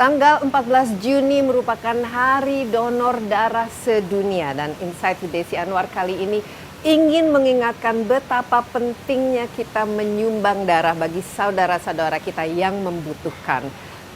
Tanggal 14 Juni merupakan Hari Donor Darah Sedunia dan Insight with Desi Anwar kali ini ingin mengingatkan betapa pentingnya kita menyumbang darah bagi saudara-saudara kita yang membutuhkan.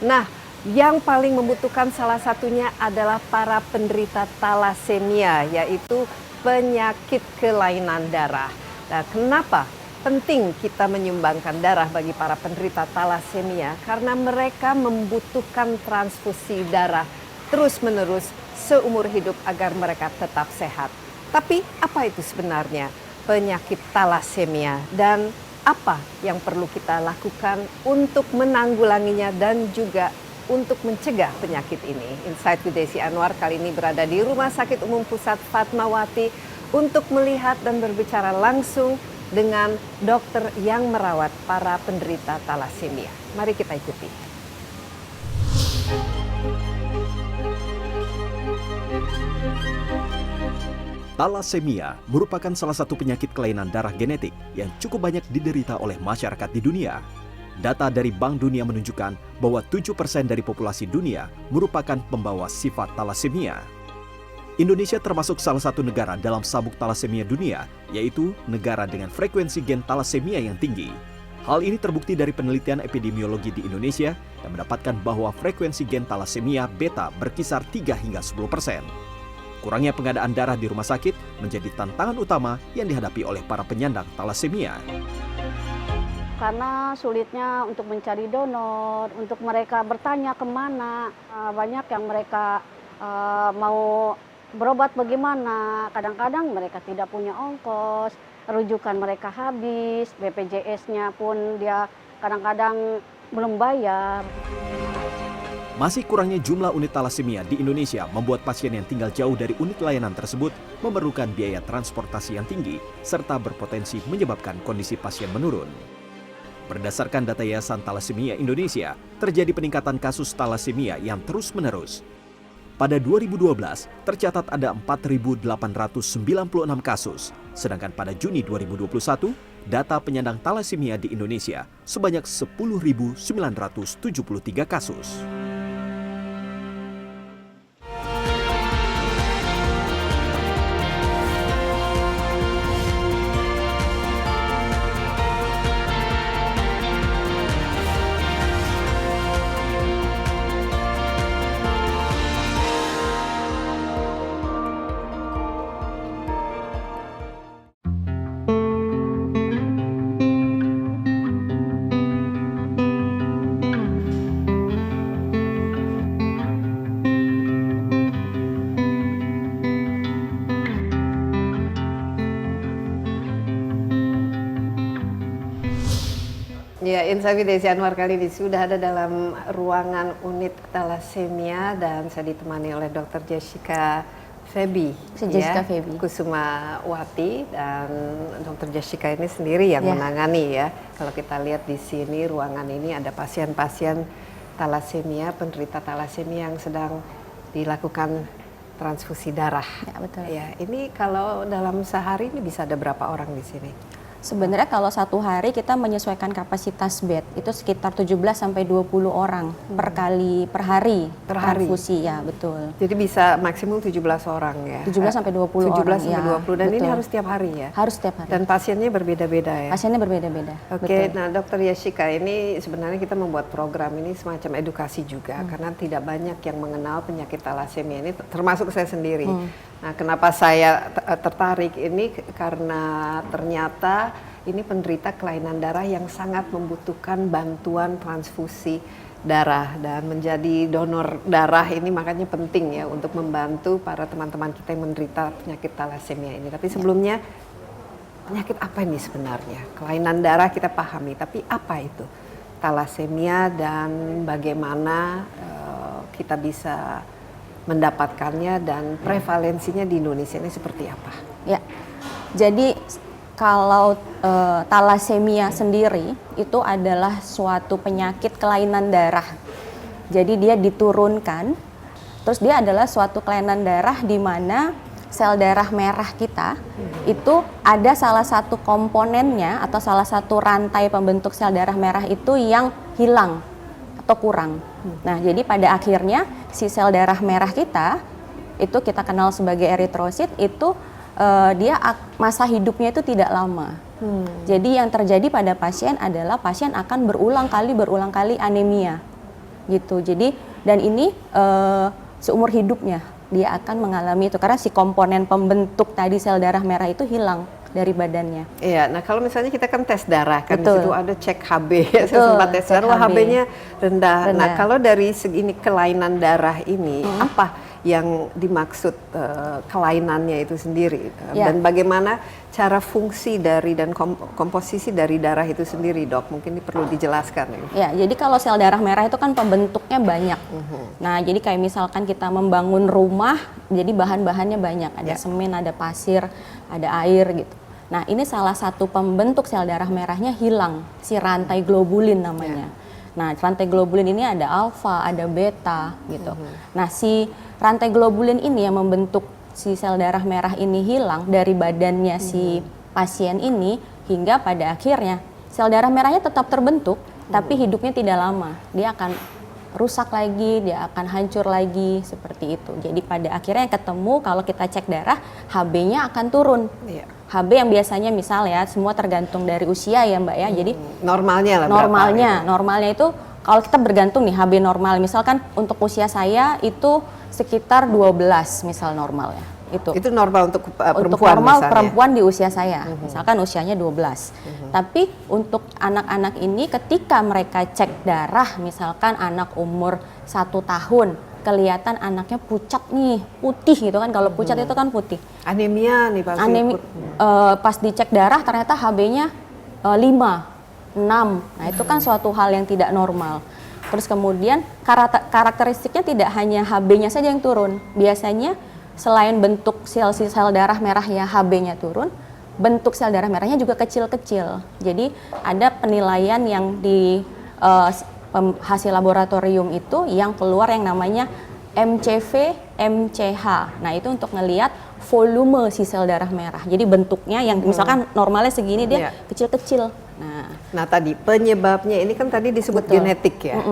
Nah, yang paling membutuhkan salah satunya adalah para penderita talasemia, yaitu penyakit kelainan darah. Nah, kenapa penting kita menyumbangkan darah bagi para penderita talasemia? Karena mereka membutuhkan transfusi darah terus-menerus seumur hidup agar mereka tetap sehat. Tapi apa itu sebenarnya penyakit talasemia dan apa yang perlu kita lakukan untuk menanggulanginya dan juga untuk mencegah penyakit ini? Insight with Desi Anwar kali ini berada di Rumah Sakit Umum Pusat Fatmawati untuk melihat dan berbicara langsung dengan dokter yang merawat para penderita talasemia. Mari kita ikuti. Talasemia merupakan salah satu penyakit kelainan darah genetik yang cukup banyak diderita oleh masyarakat di dunia. Data dari Bank Dunia menunjukkan bahwa 7% dari populasi dunia merupakan pembawa sifat talasemia. Indonesia termasuk salah satu negara dalam sabuk talasemia dunia, yaitu negara dengan frekuensi gen talasemia yang tinggi. Hal ini terbukti dari penelitian epidemiologi di Indonesia yang mendapatkan bahwa frekuensi gen talasemia beta berkisar 3 hingga 10%. Kurangnya pengadaan darah di rumah sakit menjadi tantangan utama yang dihadapi oleh para penyandang talasemia. Karena sulitnya untuk mencari donor, untuk mereka bertanya kemana, banyak yang mereka mau berobat bagaimana, kadang-kadang mereka tidak punya ongkos, rujukan mereka habis, BPJS-nya pun dia kadang-kadang belum bayar. Masih kurangnya jumlah unit talasemia di Indonesia membuat pasien yang tinggal jauh dari unit layanan tersebut memerlukan biaya transportasi yang tinggi, serta berpotensi menyebabkan kondisi pasien menurun. Berdasarkan data Yayasan Talasemia Indonesia, terjadi peningkatan kasus talasemia yang terus-menerus. Pada 2012, tercatat ada 4.896 kasus, sedangkan pada Juni 2021, data penyandang talasemia di Indonesia sebanyak 10.973 kasus. Ya, Insight with Desi Anwar kali ini sudah ada dalam ruangan unit talasemia dan saya ditemani oleh Dr. Jessica Febi, Jessica Febi Kusumawati, dan Dr. Jessica ini sendiri yang menangani ya. Kalau kita lihat di sini ruangan ini ada pasien-pasien talasemia, penderita talasemia yang sedang dilakukan transfusi darah. Ya, betul. Ya, ini kalau dalam sehari ini bisa ada berapa orang di sini? Sebenarnya kalau satu hari kita menyesuaikan kapasitas bed itu sekitar 17 sampai 20 orang per hari transfusi, ya betul. Jadi bisa maksimum 17 orang ya. 17 sampai 20 17 orang. sampai 20 dan betul. ini harus setiap hari ya. Harus setiap hari. Dan pasiennya berbeda-beda ya. Pasiennya berbeda-beda. Oke, nah Dokter Jessica, ini sebenarnya kita membuat program ini semacam edukasi juga karena tidak banyak yang mengenal penyakit talasemia ini, termasuk saya sendiri. Nah, kenapa saya tertarik ini karena ternyata ini penderita kelainan darah yang sangat membutuhkan bantuan transfusi darah, dan menjadi donor darah ini makanya penting ya untuk membantu para teman-teman kita yang menderita penyakit talasemia ini. Tapi sebelumnya, penyakit apa ini sebenarnya? Kelainan darah kita pahami, tapi apa itu talasemia dan bagaimana kita bisa mendapatkannya dan prevalensinya di Indonesia ini seperti apa? Ya, jadi kalau talasemia sendiri itu adalah suatu penyakit kelainan darah. Jadi dia diturunkan, terus dia adalah suatu kelainan darah di mana sel darah merah kita itu ada salah satu komponennya atau salah satu rantai pembentuk sel darah merah itu yang hilang atau kurang. Nah, jadi pada akhirnya si sel darah merah kita, itu kita kenal sebagai eritrosit, itu masa hidupnya itu tidak lama. Jadi yang terjadi pada pasien adalah pasien akan berulang kali anemia gitu. Jadi dan ini seumur hidupnya dia akan mengalami itu karena si komponen pembentuk tadi sel darah merah itu hilang dari badannya. Iya, nah kalau misalnya kita kan tes darah kan, di Betul. situ ada cek HB, saya Betul, sempat tes cek darah, wah, HB. HB-nya rendah. Nah Rendah. kalau dari segi ini kelainan darah ini, apa yang dimaksud kelainannya itu sendiri? Ya. Dan bagaimana cara fungsi dari dan komposisi dari darah itu sendiri, Dok? Mungkin ini perlu dijelaskan. Ya, jadi kalau sel darah merah itu kan pembentuknya banyak. Nah, jadi kayak misalkan kita membangun rumah, jadi bahan-bahannya banyak. Ada semen, ada pasir, ada air gitu. Nah, ini salah satu pembentuk sel darah merahnya hilang, si rantai globulin namanya. Nah, rantai globulin ini ada alfa, ada beta gitu. Nah, si rantai globulin ini yang membentuk si sel darah merah ini hilang dari badannya si pasien ini, hingga pada akhirnya sel darah merahnya tetap terbentuk, tapi hidupnya tidak lama. Dia akan rusak lagi, dia akan hancur lagi, seperti itu. Jadi pada akhirnya ketemu kalau kita cek darah, HB-nya akan turun. Iya. HB yang biasanya misal ya, semua tergantung dari usia ya Mbak ya. Jadi Normalnya lah normalnya itu kalau kita bergantung nih HB normal. Misalkan untuk usia saya itu sekitar 12 misal normal ya. Itu normal untuk perempuan untuk normal misalnya? perempuan di usia saya, misalkan usianya 12. Tapi untuk anak-anak ini ketika mereka cek darah, misalkan anak umur 1 tahun, kelihatan anaknya pucat nih, putih gitu kan, kalau pucat itu kan putih. Anemia nih pasti. Pas dicek darah ternyata HB-nya 5, 6, nah itu kan suatu hal yang tidak normal. Terus kemudian karakteristiknya tidak hanya HB-nya saja yang turun, biasanya selain bentuk sel darah merahnya HB-nya turun, bentuk sel darah merahnya juga kecil-kecil. Jadi ada penilaian yang di hasil laboratorium itu yang keluar yang namanya MCV, MCH. Nah itu untuk ngelihat volume si sel darah merah. Jadi bentuknya yang misalkan normalnya segini dia kecil-kecil. Nah tadi penyebabnya ini kan tadi disebut genetik ya.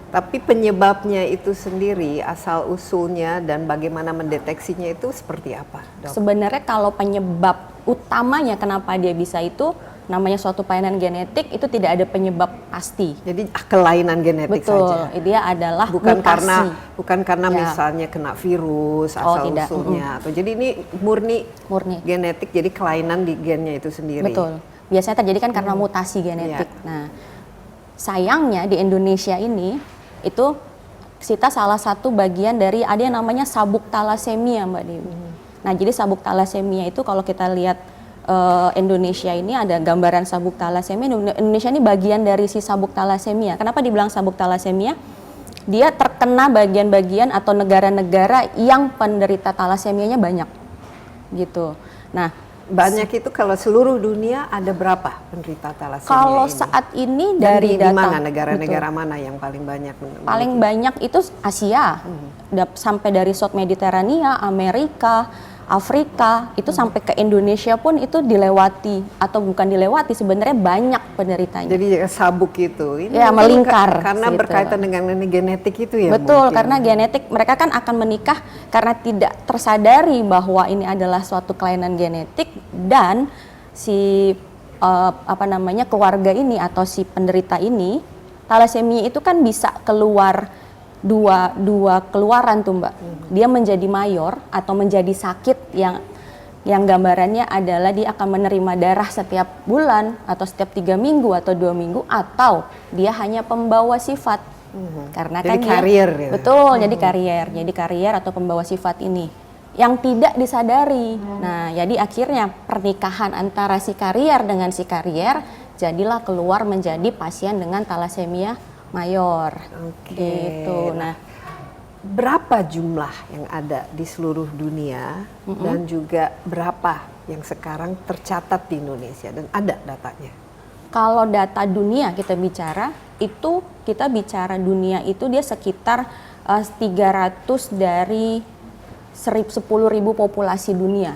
Tapi penyebabnya itu sendiri, asal usulnya dan bagaimana mendeteksinya itu seperti apa, Dok? Sebenarnya kalau penyebab utamanya kenapa dia bisa itu namanya suatu kelainan genetik, itu tidak ada penyebab pasti. Jadi kelainan genetik saja. Betul, dia adalah bukan mutasi. karena misalnya kena virus asal tidak. usulnya atau jadi ini murni genetik, jadi kelainan di gennya itu sendiri. Betul. Biasanya terjadi kan karena mutasi genetik. Nah, sayangnya di Indonesia ini itu kita salah satu bagian dari ada yang namanya sabuk talasemia, Mbak Dewi. Nah, jadi sabuk talasemia itu kalau kita lihat Indonesia ini ada gambaran sabuk talasemia. Indonesia ini bagian dari si sabuk talasemia. Kenapa dibilang sabuk talasemia? Dia terkena bagian-bagian atau negara-negara yang penderita talasemianya banyak, gitu. Nah, banyak itu kalau seluruh dunia ada berapa penderita talasemia kalau ini? saat ini Dan dari di data mana negara-negara mana yang paling banyak? Paling banyak itu Asia, sampai dari South Mediterania, Amerika, Afrika, itu sampai ke Indonesia pun itu dilewati atau bukan dilewati, sebenarnya banyak penderitanya. Jadi sabuk itu, ini ya melingkar. Karena gitu. Berkaitan dengan genetik itu ya. Betul, mungkin. karena genetik mereka kan akan menikah karena tidak tersadari bahwa ini adalah suatu kelainan genetik dan si keluarga ini atau si penderita ini talasemia itu kan bisa keluar dua keluaran tuh Mbak. Dia menjadi mayor atau menjadi sakit yang gambarannya adalah dia akan menerima darah setiap bulan atau setiap 3 minggu atau 2 minggu, atau dia hanya pembawa sifat. Karena jadi kan karier ya. Betul, jadi karier atau pembawa sifat ini yang tidak disadari. Nah, jadi akhirnya pernikahan antara si karier dengan si karier jadilah keluar menjadi pasien dengan talasemia mayor. Gitu. Nah, berapa jumlah yang ada di seluruh dunia dan juga berapa yang sekarang tercatat di Indonesia dan ada datanya? Kalau data dunia kita bicara dunia itu dia sekitar 300 dari 10.000 populasi dunia.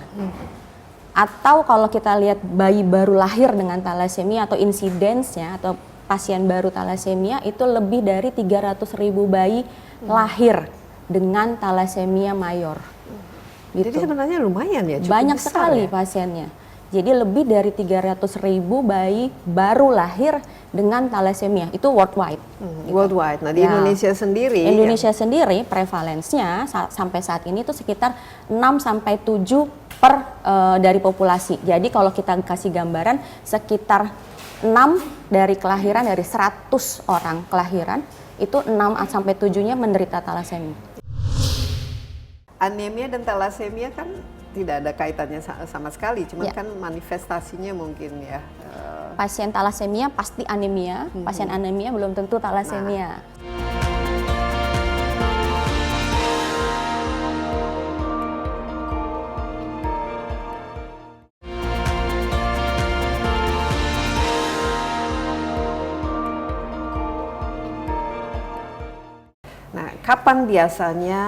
Atau kalau kita lihat bayi baru lahir dengan talasemia atau insidensnya atau pasien baru talasemia itu lebih dari 300.000 bayi lahir dengan talasemia mayor. Jadi Gitu. sebenarnya lumayan ya, cukup Banyak besar sekali ya? pasiennya. Jadi lebih dari 300.000 bayi baru lahir dengan talasemia, itu worldwide. Gitu. Worldwide. Nah di Ya. Indonesia sendiri, Indonesia sendiri prevalensinya sampai saat ini itu sekitar 6-7 per dari populasi. Jadi kalau kita kasih gambaran sekitar 6 dari kelahiran, dari 100 orang kelahiran itu 6-7-nya menderita talasemia. anemia dan talasemia kan tidak ada kaitannya sama sekali, cuman Ya. kan manifestasinya mungkin ya. Pasien talasemia pasti anemia, pasien anemia belum tentu talasemia. Nah, kapan biasanya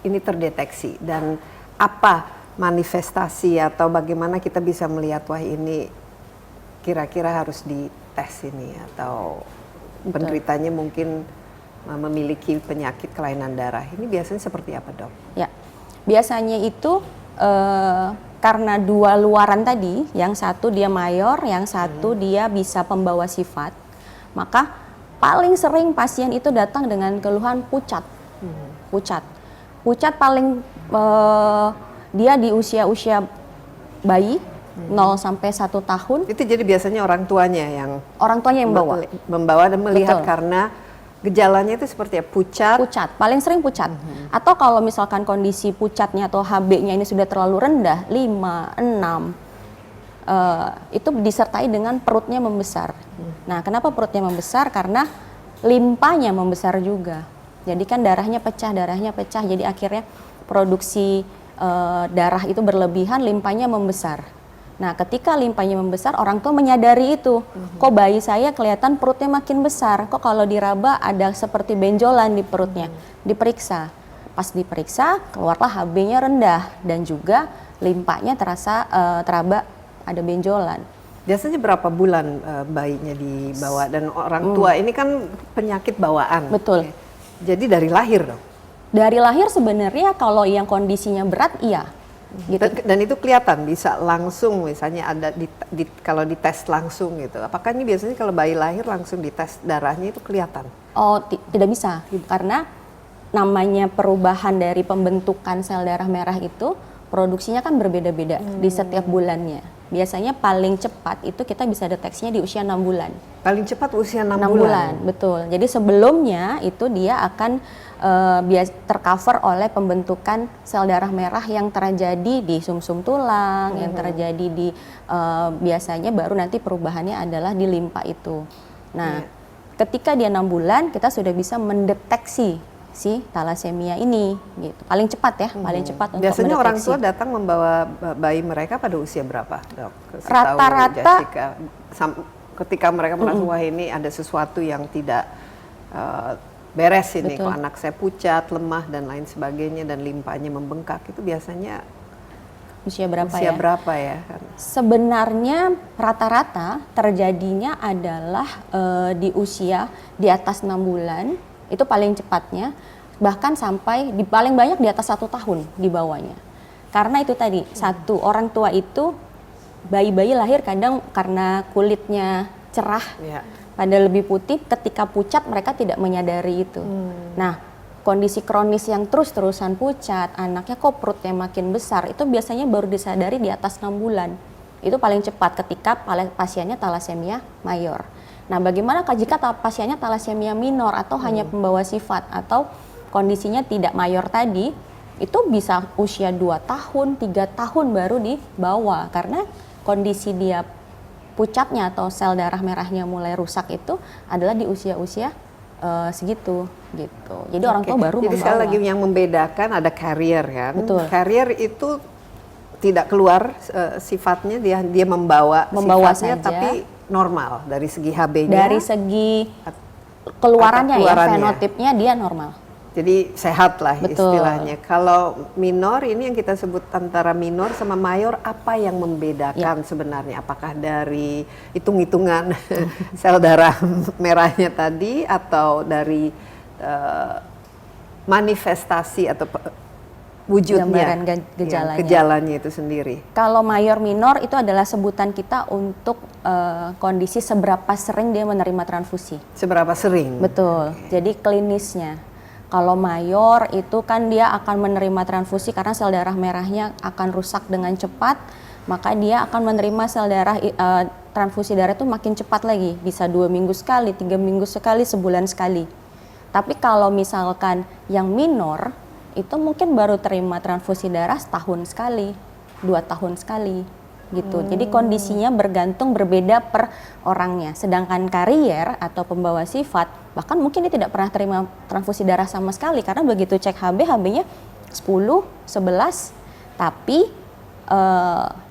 ini terdeteksi dan apa manifestasi atau bagaimana kita bisa melihat wah ini kira-kira harus dites ini atau penderitanya mungkin memiliki penyakit kelainan darah. Ini biasanya seperti apa, Dok? Ya, biasanya itu karena dua luaran tadi, yang satu dia mayor, yang satu dia bisa pembawa sifat, maka paling sering pasien itu datang dengan keluhan pucat. Pucat paling dia di usia-usia bayi 0 sampai 1 tahun, Itu jadi biasanya orang tuanya yang orang tuanya yang membawa dan melihat Betul. karena gejalanya itu seperti ya, pucat, paling sering pucat. Atau kalau misalkan kondisi pucatnya atau HB-nya ini sudah terlalu rendah, 5, 6, itu disertai dengan perutnya membesar. Nah, kenapa perutnya membesar? Karena limpanya membesar juga. Jadi kan darahnya pecah, jadi akhirnya produksi darah itu berlebihan, limpanya membesar. Nah, ketika limpanya membesar, orang tua menyadari itu. Kok bayi saya kelihatan perutnya makin besar, kok kalau diraba ada seperti benjolan di perutnya. Diperiksa. Pas diperiksa, keluarlah HB-nya rendah dan juga limpanya teraba ada benjolan. biasanya berapa bulan bayinya dibawa dan orang tua ini kan penyakit bawaan. Betul. Jadi dari lahir dong. Dari lahir sebenarnya kalau yang kondisinya berat iya. Gitu. Dan itu kelihatan bisa langsung misalnya ada kalau dites langsung gitu. Apakah ini biasanya kalau bayi lahir langsung dites darahnya itu kelihatan? Oh, tidak bisa karena namanya perubahan dari pembentukan sel darah merah itu produksinya kan berbeda-beda di setiap bulannya. Biasanya paling cepat itu kita bisa deteksinya di usia 6 bulan. Paling cepat usia 6 6 bulan. bulan, betul. Jadi sebelumnya itu dia akan tercover oleh pembentukan sel darah merah yang terjadi di sumsum tulang, yang terjadi di biasanya baru nanti perubahannya adalah di limpa itu. Nah, ketika dia 6 bulan kita sudah bisa mendeteksi si talasemia ini, gitu. Paling cepat ya, paling cepat untuk Biasanya orang mendeteksi. tua datang membawa bayi mereka pada usia berapa, Dok? Setahu Rata-rata Jessica, ketika mereka merasa wah ini ada sesuatu yang tidak beres ini, Betul. kok anak saya pucat, lemah dan lain sebagainya dan limpanya membengkak, itu biasanya usia berapa usia ya? berapa ya? Sebenarnya rata-rata terjadinya adalah di usia di atas 6 bulan, itu paling cepatnya, bahkan sampai di paling banyak di atas 1 tahun di bawahnya. Karena itu tadi, satu, orang tua itu bayi-bayi lahir kadang karena kulitnya cerah, Ya. pada lebih putih, ketika pucat mereka tidak menyadari itu. Nah, kondisi kronis yang terus-terusan pucat, anaknya kok perutnya makin besar, itu biasanya baru disadari di atas 6 bulan. Itu paling cepat ketika pasiennya talasemia mayor. Nah, bagaimana jika pasiennya talasemia minor atau hanya pembawa sifat atau kondisinya tidak mayor tadi, itu bisa usia 2 tahun, 3 tahun baru dibawa karena kondisi dia pucatnya atau sel darah merahnya mulai rusak itu adalah di usia-usia segitu gitu. Jadi orang tua baru Jadi membawa. sekali lagi yang membedakan ada carrier kan. Betul. Carrier itu tidak keluar sifatnya, dia membawa sifatnya saja. tapi normal dari segi HB-nya. Dari segi keluarannya ya, keluarannya. fenotipnya dia normal. Jadi sehat lah Betul. istilahnya. Kalau minor ini yang kita sebut antara minor sama mayor, apa yang membedakan sebenarnya? Apakah dari hitung-hitungan sel darah merahnya tadi atau dari manifestasi atau wujudnya, Gambaran gejalanya. gejalanya itu sendiri? Kalau mayor minor itu adalah sebutan kita untuk kondisi seberapa sering dia menerima transfusi. Seberapa sering? Betul. Jadi klinisnya. Kalau mayor itu kan dia akan menerima transfusi karena sel darah merahnya akan rusak dengan cepat, maka dia akan menerima sel darah transfusi darah itu makin cepat lagi, bisa 2 minggu sekali, 3 minggu sekali, sebulan sekali. Tapi kalau misalkan yang minor itu mungkin baru terima transfusi darah setahun sekali, 2 tahun sekali gitu. Jadi kondisinya bergantung berbeda per orangnya. Sedangkan karier atau pembawa sifat bahkan mungkin dia tidak pernah terima transfusi darah sama sekali karena begitu cek HB-nya 10, 11. Tapi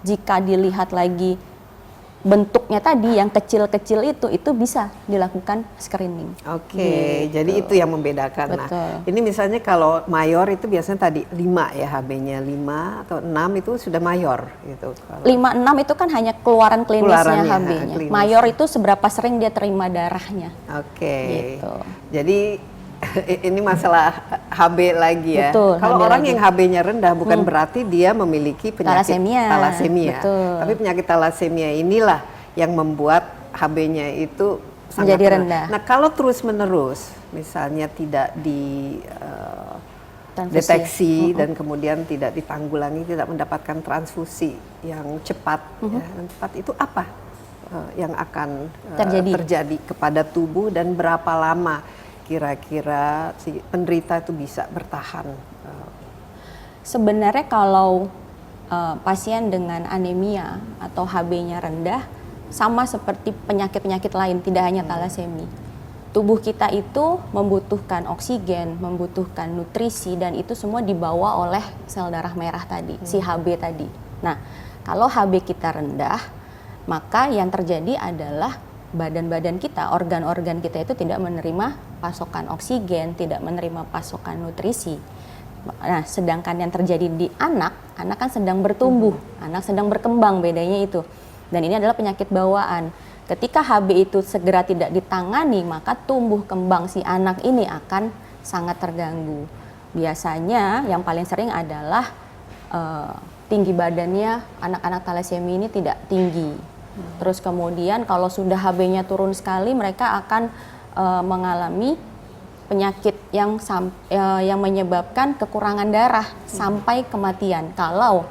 jika dilihat lagi bentuknya tadi yang kecil-kecil itu bisa dilakukan screening. Oke, Gitu. jadi itu yang membedakan. Betul. Nah, ini misalnya kalau mayor itu biasanya tadi 5 ya, HB-nya 5 atau 6 itu sudah mayor gitu. 5-6 itu kan hanya keluaran klinisnya Keluarannya, HB-nya. klinis. Mayor itu seberapa sering dia terima darahnya. Oke. Gitu. Jadi ini masalah HB lagi ya. Betul, Kalau HB orang lagi. yang HB-nya rendah bukan berarti dia memiliki penyakit Thalassemia. Betul. Tapi penyakit thalassemia inilah yang membuat HB-nya itu sangat Menjadi rendah. Nah, kalau terus-menerus misalnya tidak Transfusi. deteksi dan kemudian tidak ditanggulangi, tidak mendapatkan transfusi yang cepat, yang cepat itu apa yang akan terjadi kepada tubuh dan berapa lama kira-kira si penderita itu bisa bertahan? Sebenarnya kalau pasien dengan anemia atau HB-nya rendah sama seperti penyakit-penyakit lain, tidak hanya thalassemia. Tubuh kita itu membutuhkan oksigen, membutuhkan nutrisi, dan itu semua dibawa oleh sel darah merah tadi, si HB tadi. Nah, kalau HB kita rendah, maka yang terjadi adalah badan-badan kita, organ-organ kita itu tidak menerima pasokan oksigen, tidak menerima pasokan nutrisi. Nah, sedangkan yang terjadi di anak kan sedang bertumbuh, anak sedang berkembang, bedanya itu. Dan ini adalah penyakit bawaan. Ketika HB itu segera tidak ditangani, maka tumbuh kembang si anak ini akan sangat terganggu. Biasanya yang paling sering adalah tinggi badannya anak-anak thalassemia ini tidak tinggi. Terus kemudian kalau sudah HB-nya turun sekali, mereka akan mengalami penyakit yang menyebabkan kekurangan darah sampai kematian kalau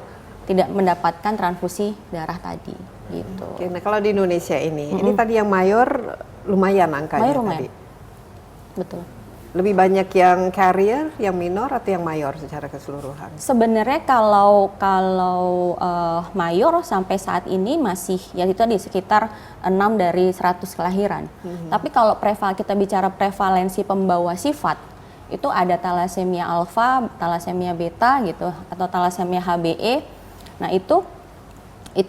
tidak mendapatkan transfusi darah tadi. Gitu. Oke, nah kalau di Indonesia ini tadi yang mayor lumayan angkanya Mayor lumayan. tadi. Betul. Lebih banyak yang carrier, yang minor atau yang mayor secara keseluruhan? Sebenarnya kalau mayor sampai saat ini masih ya itu di sekitar 6 dari 100 kelahiran. Tapi kalau kita bicara prevalensi pembawa sifat, itu ada thalassemia alfa, thalassemia beta gitu atau thalassemia HBE. Nah, itu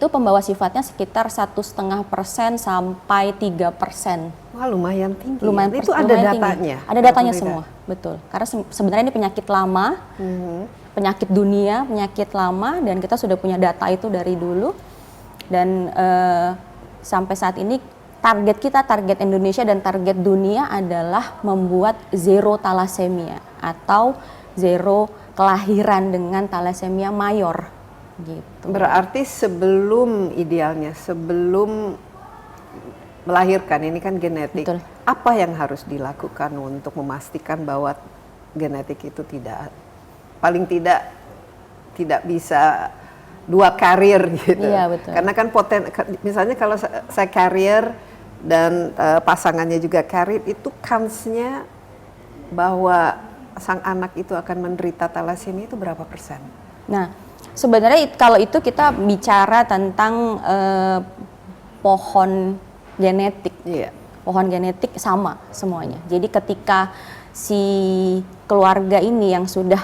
pembawa sifatnya sekitar 1,5% sampai 3%. Wah, lumayan tinggi. Lumayan Itu ada lumayan datanya. tinggi. Ada datanya semua, betul. Karena sebenarnya ini penyakit lama, penyakit dunia, penyakit lama, dan kita sudah punya data itu dari dulu. Dan sampai saat ini target Indonesia dan target dunia adalah membuat zero thalassemia atau zero kelahiran dengan thalassemia mayor. Gitu. Berarti sebelum melahirkan, ini kan genetik. Betul. Apa yang harus dilakukan untuk memastikan bahwa genetik itu paling tidak bisa 2 carrier gitu. Iya, betul. Karena kan misalnya kalau saya carrier dan pasangannya juga carrier, itu kansnya bahwa sang anak itu akan menderita thalassemia itu berapa persen? Nah, sebenarnya kalau itu kita bicara tentang pohon genetik. Iya. Pohon genetik sama semuanya. Jadi ketika si keluarga yang sudah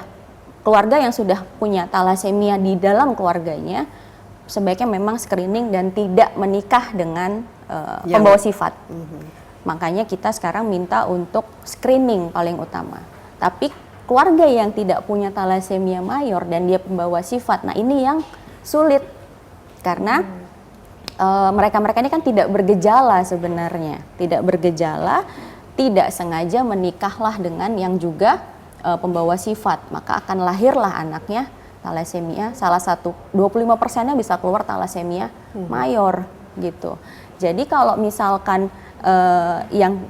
punya thalassemia di dalam keluarganya, sebaiknya memang screening dan tidak menikah dengan pembawa sifat. Makanya kita sekarang minta untuk screening paling utama. Tapi keluarga yang tidak punya talasemia mayor dan dia pembawa sifat, nah ini yang sulit karena mereka-mereka ini kan tidak bergejala sebenarnya, tidak bergejala, tidak sengaja menikahlah dengan yang juga pembawa sifat, maka akan lahirlah anaknya talasemia, salah satu 25%-nya bisa keluar talasemia mayor gitu. Jadi kalau misalkan yang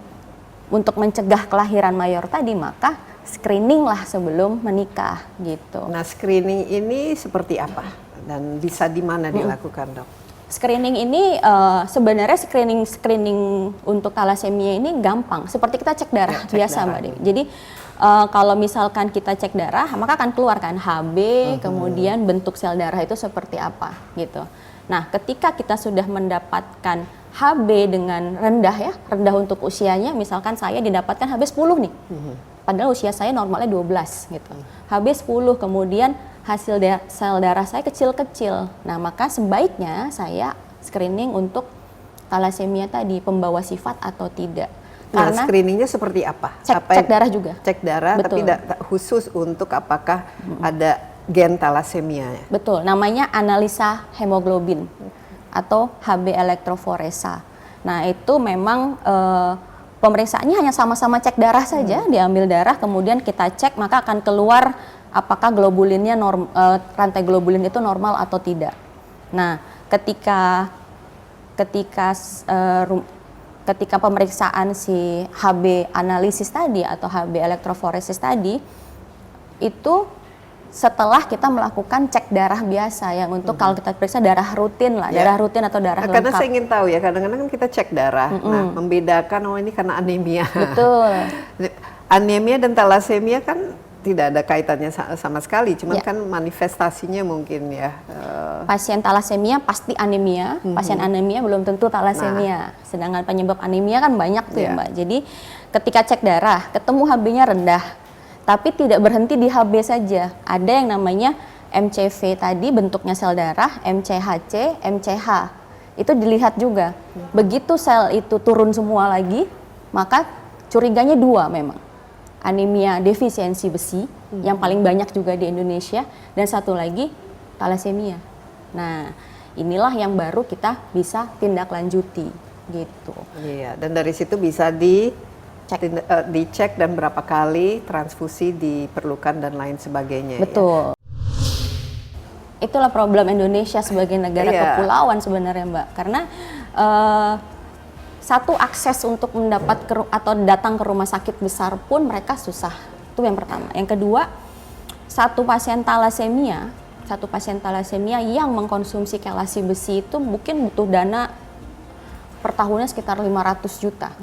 untuk mencegah kelahiran mayor tadi, maka screening lah sebelum menikah gitu. Nah, screening ini seperti apa dan bisa di mana dilakukan, Dok? Screening ini sebenarnya screening untuk talasemia ini gampang, seperti kita cek darah biasa, Mbak Dewi. Jadi kalau misalkan kita cek darah, maka akan keluar kan HB, kemudian bentuk sel darah itu seperti apa gitu. Nah, ketika kita sudah mendapatkan HB dengan rendah ya, rendah untuk usianya, misalkan saya didapatkan HB 10 nih. Padahal usia saya normalnya 12 gitu. HB 10, kemudian hasil sel darah saya kecil-kecil. Nah, maka sebaiknya saya screening untuk talasemia tadi, pembawa sifat atau tidak. Nah, Karena screeningnya seperti apa? cek darah juga. Cek darah, tapi Betul. khusus untuk apakah ada gen talasemia. Betul, namanya analisa hemoglobin atau HB elektroforesa. Nah, itu memang pemeriksaannya hanya sama-sama cek darah saja, diambil darah, kemudian kita cek, maka akan keluar apakah globulinnya rantai globulin itu normal atau tidak. Nah, ketika pemeriksaan si HB analisis tadi atau HB elektroforesis tadi, itu setelah kita melakukan cek darah biasa yang untuk kalau kita periksa darah rutin lah, darah rutin atau darah lengkap. Karena saya ingin tahu ya, kadang-kadang kan kita cek darah, nah membedakan oh ini karena anemia. Betul. Anemia dan talasemia kan tidak ada kaitannya sama sekali, cuman kan manifestasinya mungkin ya. Pasien talasemia pasti anemia, pasien anemia belum tentu talasemia. Sedangkan penyebab anemia kan banyak tuh ya, Mbak. Jadi ketika cek darah, ketemu HB-nya rendah, tapi tidak berhenti di HB saja. Ada yang namanya MCV tadi, bentuknya sel darah, MCHC, MCH. Itu dilihat juga. Begitu sel itu turun semua lagi, maka curiganya dua memang. Anemia defisiensi besi, yang paling banyak juga di Indonesia, dan satu lagi talasemia. Nah, inilah yang baru kita bisa tindak lanjuti gitu. Iya, dan dari situ bisa dicek dan berapa kali transfusi diperlukan dan lain sebagainya. Betul. Itulah problem Indonesia sebagai negara kepulauan sebenarnya, Mbak. Karena satu, akses untuk mendapat atau datang ke rumah sakit besar pun mereka susah. Itu yang pertama. Yang kedua, satu pasien talasemia yang mengkonsumsi kelasi besi itu mungkin butuh dana per tahunnya sekitar 500 juta.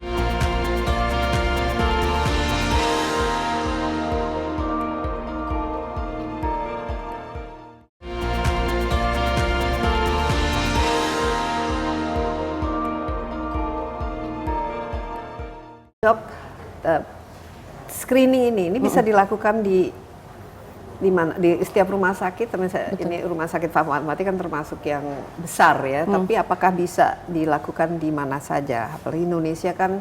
Dok, screening ini bisa dilakukan di mana? Di setiap rumah sakit, ini rumah sakit Fatmawati kan termasuk yang besar ya. Tapi apakah bisa dilakukan di mana saja? Apalagi Indonesia kan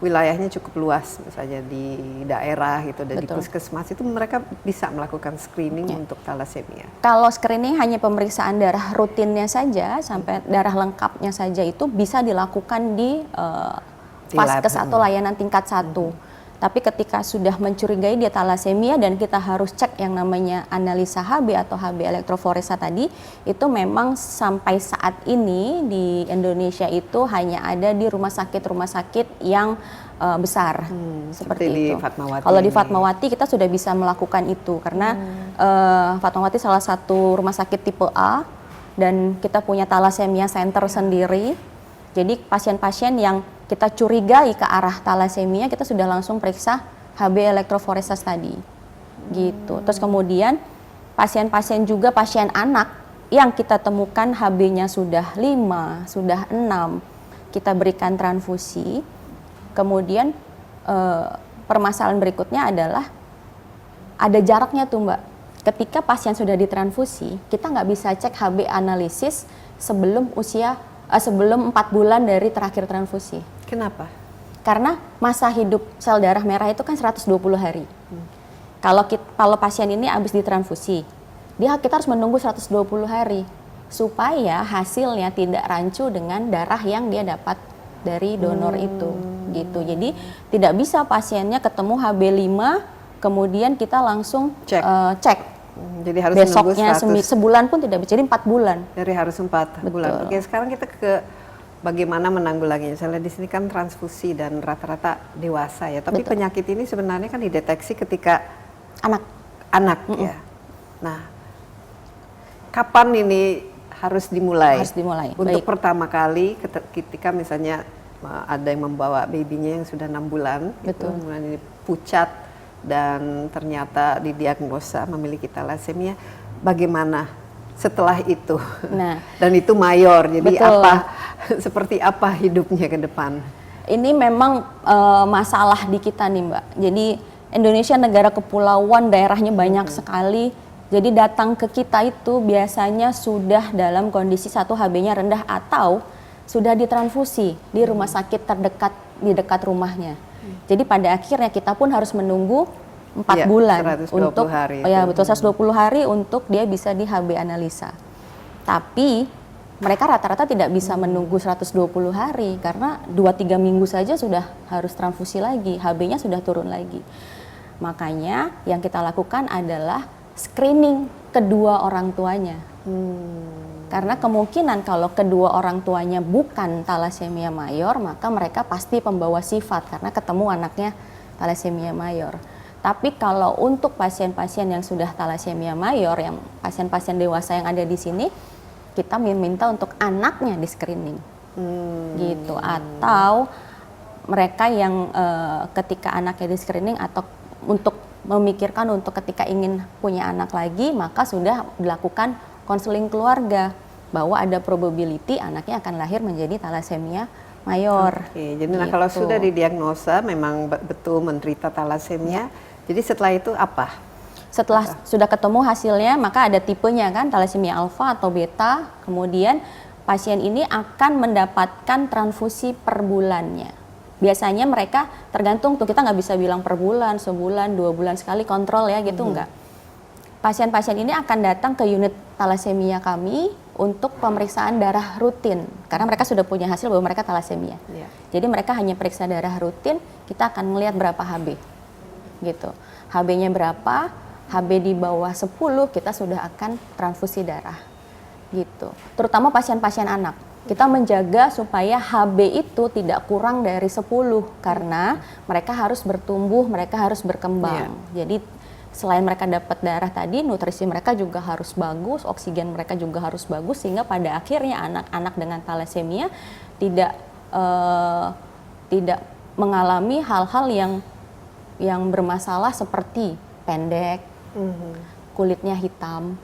wilayahnya cukup luas, misalnya di daerah gitu, dan di puskesmas itu mereka bisa melakukan screening untuk talasemia. Kalau screening hanya pemeriksaan darah rutinnya saja, sampai darah lengkapnya saja itu bisa dilakukan di Vaskes atau layanan tingkat 1. Tapi ketika sudah mencurigai dia talasemia dan kita harus cek yang namanya analisa HB atau HB elektroforesa tadi, itu memang sampai saat ini di Indonesia itu hanya ada di rumah sakit yang besar seperti itu. Di Fatmawati. Kalau di Fatmawati kita sudah bisa melakukan itu karena Fatmawati salah satu rumah sakit tipe A dan kita punya thalassemia center sendiri. Jadi pasien-pasien yang kita curigai ke arah thalassemia, kita sudah langsung periksa HB elektroforesis tadi. Gitu. Terus kemudian pasien-pasien juga pasien anak yang kita temukan HB-nya sudah 5, sudah 6, kita berikan transfusi. Kemudian permasalahan berikutnya adalah ada jaraknya tuh, Mbak. Ketika pasien sudah ditransfusi, kita nggak bisa cek HB analisis sebelum 4 bulan dari terakhir transfusi. Kenapa? Karena masa hidup sel darah merah itu kan 120 hari. Kalau pasien ini habis ditransfusi, kita harus menunggu 120 hari supaya hasilnya tidak rancu dengan darah yang dia dapat dari donor itu gitu. Jadi tidak bisa pasiennya ketemu HB5 kemudian kita langsung cek. Jadi harus besoknya menunggu 100. sebulan pun tidak bisa, jadi 4 bulan. Jadi harus 4 bulan. Oke, sekarang kita ke bagaimana menanggulanginya. Misalnya di sini kan transfusi dan rata-rata dewasa ya. Tapi penyakit ini sebenarnya kan dideteksi ketika anak ya. Nah, kapan ini harus dimulai? Harus dimulai. Untuk pertama kali ketika misalnya ada yang membawa babynya yang sudah 6 bulan, Betul. itu kemudian ini pucat dan ternyata didiagnosa memiliki thalassemia, bagaimana setelah itu? Nah, dan itu mayor, jadi betul. seperti apa hidupnya ke depan? Ini memang masalah di kita nih Mbak. Jadi Indonesia negara kepulauan, daerahnya banyak sekali. Jadi datang ke kita itu biasanya sudah dalam kondisi 1 HB-nya rendah atau sudah ditransfusi di rumah sakit terdekat di dekat rumahnya. Jadi pada akhirnya kita pun harus menunggu 4 bulan 120 untuk hari betul 120 hari untuk dia bisa di HB analisa. Tapi mereka rata-rata tidak bisa menunggu 120 hari karena 2-3 minggu saja sudah harus transfusi lagi, HB-nya sudah turun lagi. Makanya yang kita lakukan adalah screening kedua orang tuanya. Karena kemungkinan kalau kedua orang tuanya bukan thalassemia mayor, maka mereka pasti pembawa sifat karena ketemu anaknya thalassemia mayor. Tapi kalau untuk pasien-pasien yang sudah thalassemia mayor, yang pasien-pasien dewasa yang ada di sini, kita meminta untuk anaknya di screening, gitu. Atau mereka yang ketika anaknya di screening atau untuk memikirkan untuk ketika ingin punya anak lagi, maka sudah dilakukan konseling keluarga bahwa ada probability anaknya akan lahir menjadi thalassemia mayor. Oke, jadi nah kalau sudah didiagnosa memang betul menderita thalassemia, jadi setelah itu apa? Setelah sudah ketemu hasilnya, maka ada tipenya kan, thalassemia alfa atau beta, kemudian pasien ini akan mendapatkan transfusi per bulannya. Biasanya mereka tergantung tuh, kita nggak bisa bilang per bulan, sebulan, 2 bulan sekali kontrol ya gitu, enggak. Pasien-pasien ini akan datang ke unit thalassemia kami untuk pemeriksaan darah rutin karena mereka sudah punya hasil bahwa mereka thalassemia. Jadi mereka hanya periksa darah rutin, kita akan melihat berapa HB gitu. HB-nya berapa, HB di bawah 10 kita sudah akan transfusi darah gitu. Terutama pasien-pasien anak. Kita menjaga supaya HB itu tidak kurang dari 10 karena mereka harus bertumbuh, mereka harus berkembang. Jadi selain mereka dapat darah tadi, nutrisi mereka juga harus bagus, oksigen mereka juga harus bagus, sehingga pada akhirnya anak-anak dengan thalassemia tidak mengalami hal-hal yang bermasalah seperti pendek, kulitnya hitam,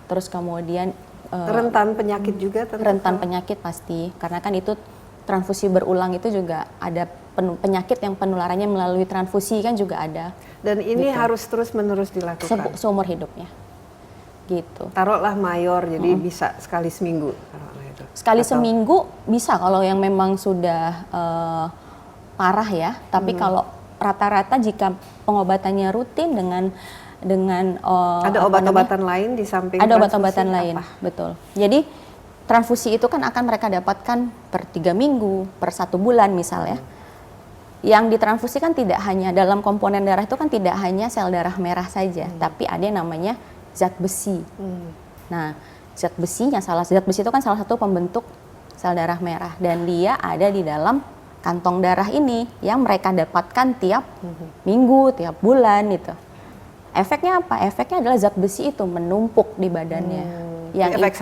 terus kemudian rentan penyakit juga tentu. Rentan penyakit pasti, karena kan itu transfusi berulang itu juga ada penyakit yang penularannya melalui transfusi kan juga ada. Dan ini gitu. harus terus-menerus dilakukan? Seumur hidupnya. Gitu. Taruhlah mayor, jadi bisa sekali seminggu? Sekali seminggu bisa kalau yang memang sudah parah ya. Tapi kalau rata-rata jika pengobatannya rutin dengan ada obat-obatan lain di samping ada obat-obatan lain, apa? betul. Jadi transfusi itu kan akan mereka dapatkan per 3 minggu, per 1 bulan misalnya. Yang ditransfusi kan tidak hanya dalam komponen darah itu kan tidak hanya sel darah merah saja, tapi ada yang namanya zat besi. Nah, zat besi itu kan salah satu pembentuk sel darah merah dan dia ada di dalam kantong darah ini yang mereka dapatkan tiap minggu, tiap bulan gitu. Efeknya apa? Efeknya adalah zat besi itu menumpuk di badannya. Yang efek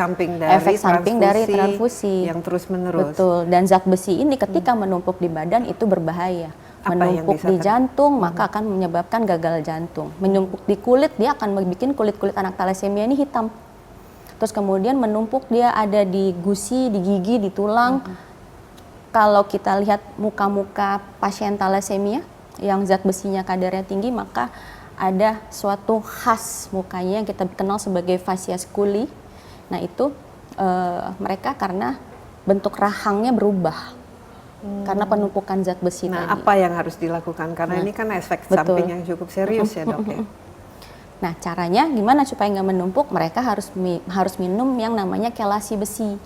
samping dari transfusi yang terus-menerus. Betul. Dan zat besi ini ketika menumpuk di badan itu berbahaya. Menumpuk di jantung maka akan menyebabkan gagal jantung. Menumpuk di kulit dia akan bikin kulit-kulit anak thalassemia ini hitam. Terus kemudian menumpuk dia ada di gusi, di gigi, di tulang. Kalau kita lihat muka-muka pasien thalassemia yang zat besinya kadarnya tinggi, maka ada suatu khas mukanya yang kita kenal sebagai fasia sculi. Nah itu mereka karena bentuk rahangnya berubah karena penumpukan zat besi tadi. Nah apa yang harus dilakukan? Karena ini kan efek samping yang cukup serius ya dok ya. Nah, caranya gimana supaya nggak menumpuk? Mereka harus minum yang namanya kelasi besi.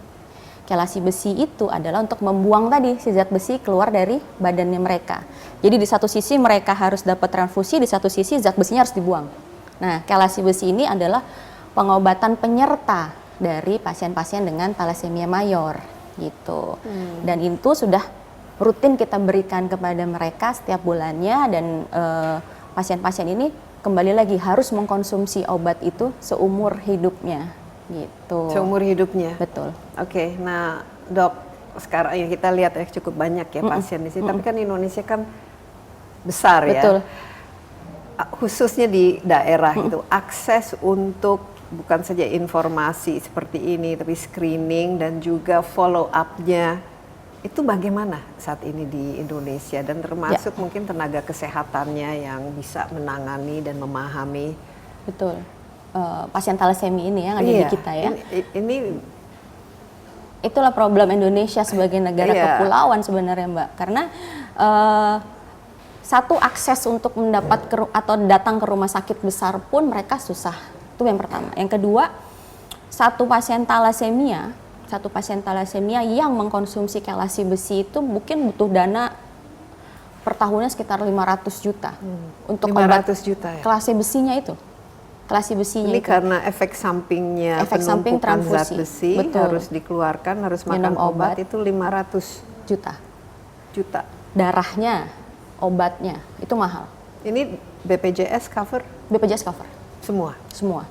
Kelasi besi itu adalah untuk membuang tadi si zat besi keluar dari badannya mereka. Jadi di satu sisi mereka harus dapat transfusi, di satu sisi zat besinya harus dibuang. Nah, kelasi besi ini adalah pengobatan penyerta dari pasien-pasien dengan thalassemia mayor gitu. Dan itu sudah rutin kita berikan kepada mereka setiap bulannya, dan pasien-pasien ini kembali lagi harus mengkonsumsi obat itu seumur hidupnya gitu. Seumur hidupnya. Betul. Oke, nah Dok, sekarang ya kita lihat ya cukup banyak ya pasien di sini, tapi kan Indonesia kan besar ya. Betul. Khususnya di daerah itu akses untuk bukan saja informasi seperti ini, tapi screening dan juga follow up-nya itu bagaimana saat ini di Indonesia, dan termasuk mungkin tenaga kesehatannya yang bisa menangani dan memahami. Betul. Pasien thalassemia ini yang ada di kita ya. Ini itulah problem Indonesia sebagai negara kepulauan sebenarnya, Mbak. Karena satu, akses untuk mendapat atau datang ke rumah sakit besar pun mereka susah. Itu yang pertama. Yang kedua, satu pasien thalassemia yang mengkonsumsi kelasi besi itu mungkin butuh dana per tahunnya sekitar 500 juta untuk 500 obat juta ya? kelasi besinya itu. Kelasi besinya Ini itu. karena efek sampingnya Efek samping penumpukan zat transfusi. besi. Betul. Harus dikeluarkan, harus Minum makan obat, obat. itu 500 juta. Darahnya, obatnya itu mahal. Ini BPJS cover BPJS cover semua.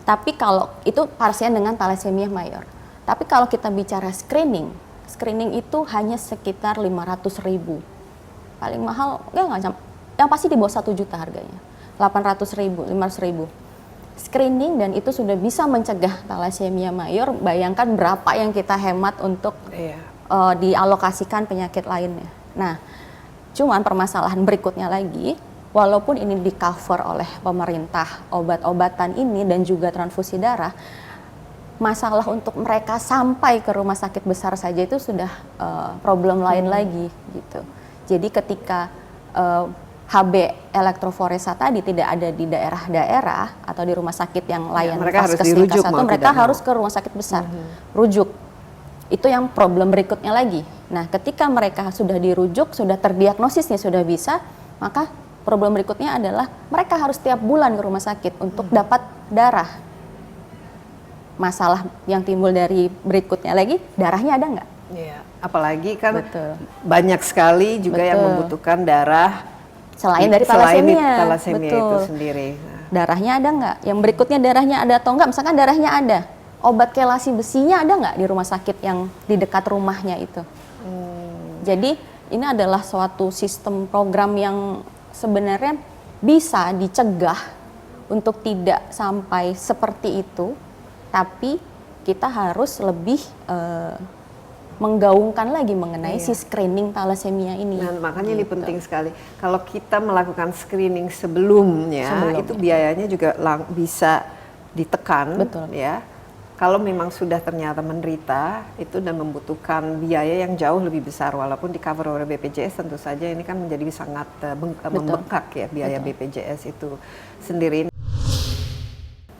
Tapi kalau itu pasien dengan thalassemia mayor. Tapi kalau kita bicara screening itu hanya sekitar 500.000. Paling mahal yang pasti di bawah 1 juta harganya. 800.000, 500.000. Screening, dan itu sudah bisa mencegah thalassemia mayor. Bayangkan berapa yang kita hemat untuk dialokasikan penyakit lainnya. Nah, cuman permasalahan berikutnya lagi, walaupun ini di cover oleh pemerintah, obat-obatan ini dan juga transfusi darah, masalah untuk mereka sampai ke rumah sakit besar saja itu sudah problem lain lagi gitu. Jadi ketika HB elektroforesa tadi tidak ada di daerah-daerah atau di rumah sakit yang layan, mereka harus Vaskes dirujuk, tingkat 1, mereka mau. harus ke rumah sakit besar, rujuk. Itu yang problem berikutnya lagi. Nah, ketika mereka sudah dirujuk, sudah terdiagnosisnya sudah bisa, maka problem berikutnya adalah mereka harus tiap bulan ke rumah sakit untuk dapat darah. Masalah yang timbul dari berikutnya lagi, darahnya ada nggak? Iya. Apalagi kan Betul. banyak sekali juga yang Betul. membutuhkan darah Selain dari thalassemia. thalassemia itu Betul. sendiri. Nah, Darahnya ada nggak? Yang berikutnya darahnya ada atau nggak? Misalkan darahnya ada, obat kelasi besinya ada nggak di rumah sakit yang di dekat rumahnya itu? Jadi ini adalah suatu sistem program yang sebenarnya bisa dicegah untuk tidak sampai seperti itu, tapi kita harus lebih menggaungkan lagi mengenai si screening thalassemia ini. Nah, makanya ini Gitu. penting sekali. Kalau kita melakukan screening sebelumnya, itu biayanya juga bisa ditekan. Betul. Ya. Kalau memang sudah ternyata menderita itu dan membutuhkan biaya yang jauh lebih besar, walaupun di cover oleh BPJS, tentu saja ini kan menjadi sangat membengkak ya biaya BPJS itu sendiri.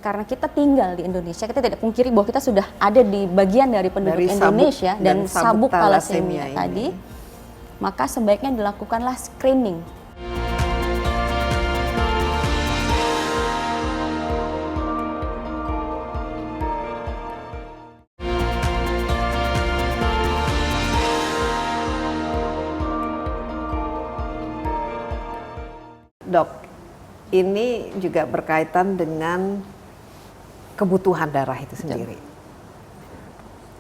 Karena kita tinggal di Indonesia, kita tidak pungkiri bahwa kita sudah ada di bagian dari penduduk Indonesia dan sabuk thalassemia tadi, maka sebaiknya dilakukanlah screening. Dok, ini juga berkaitan dengan kebutuhan darah itu sendiri.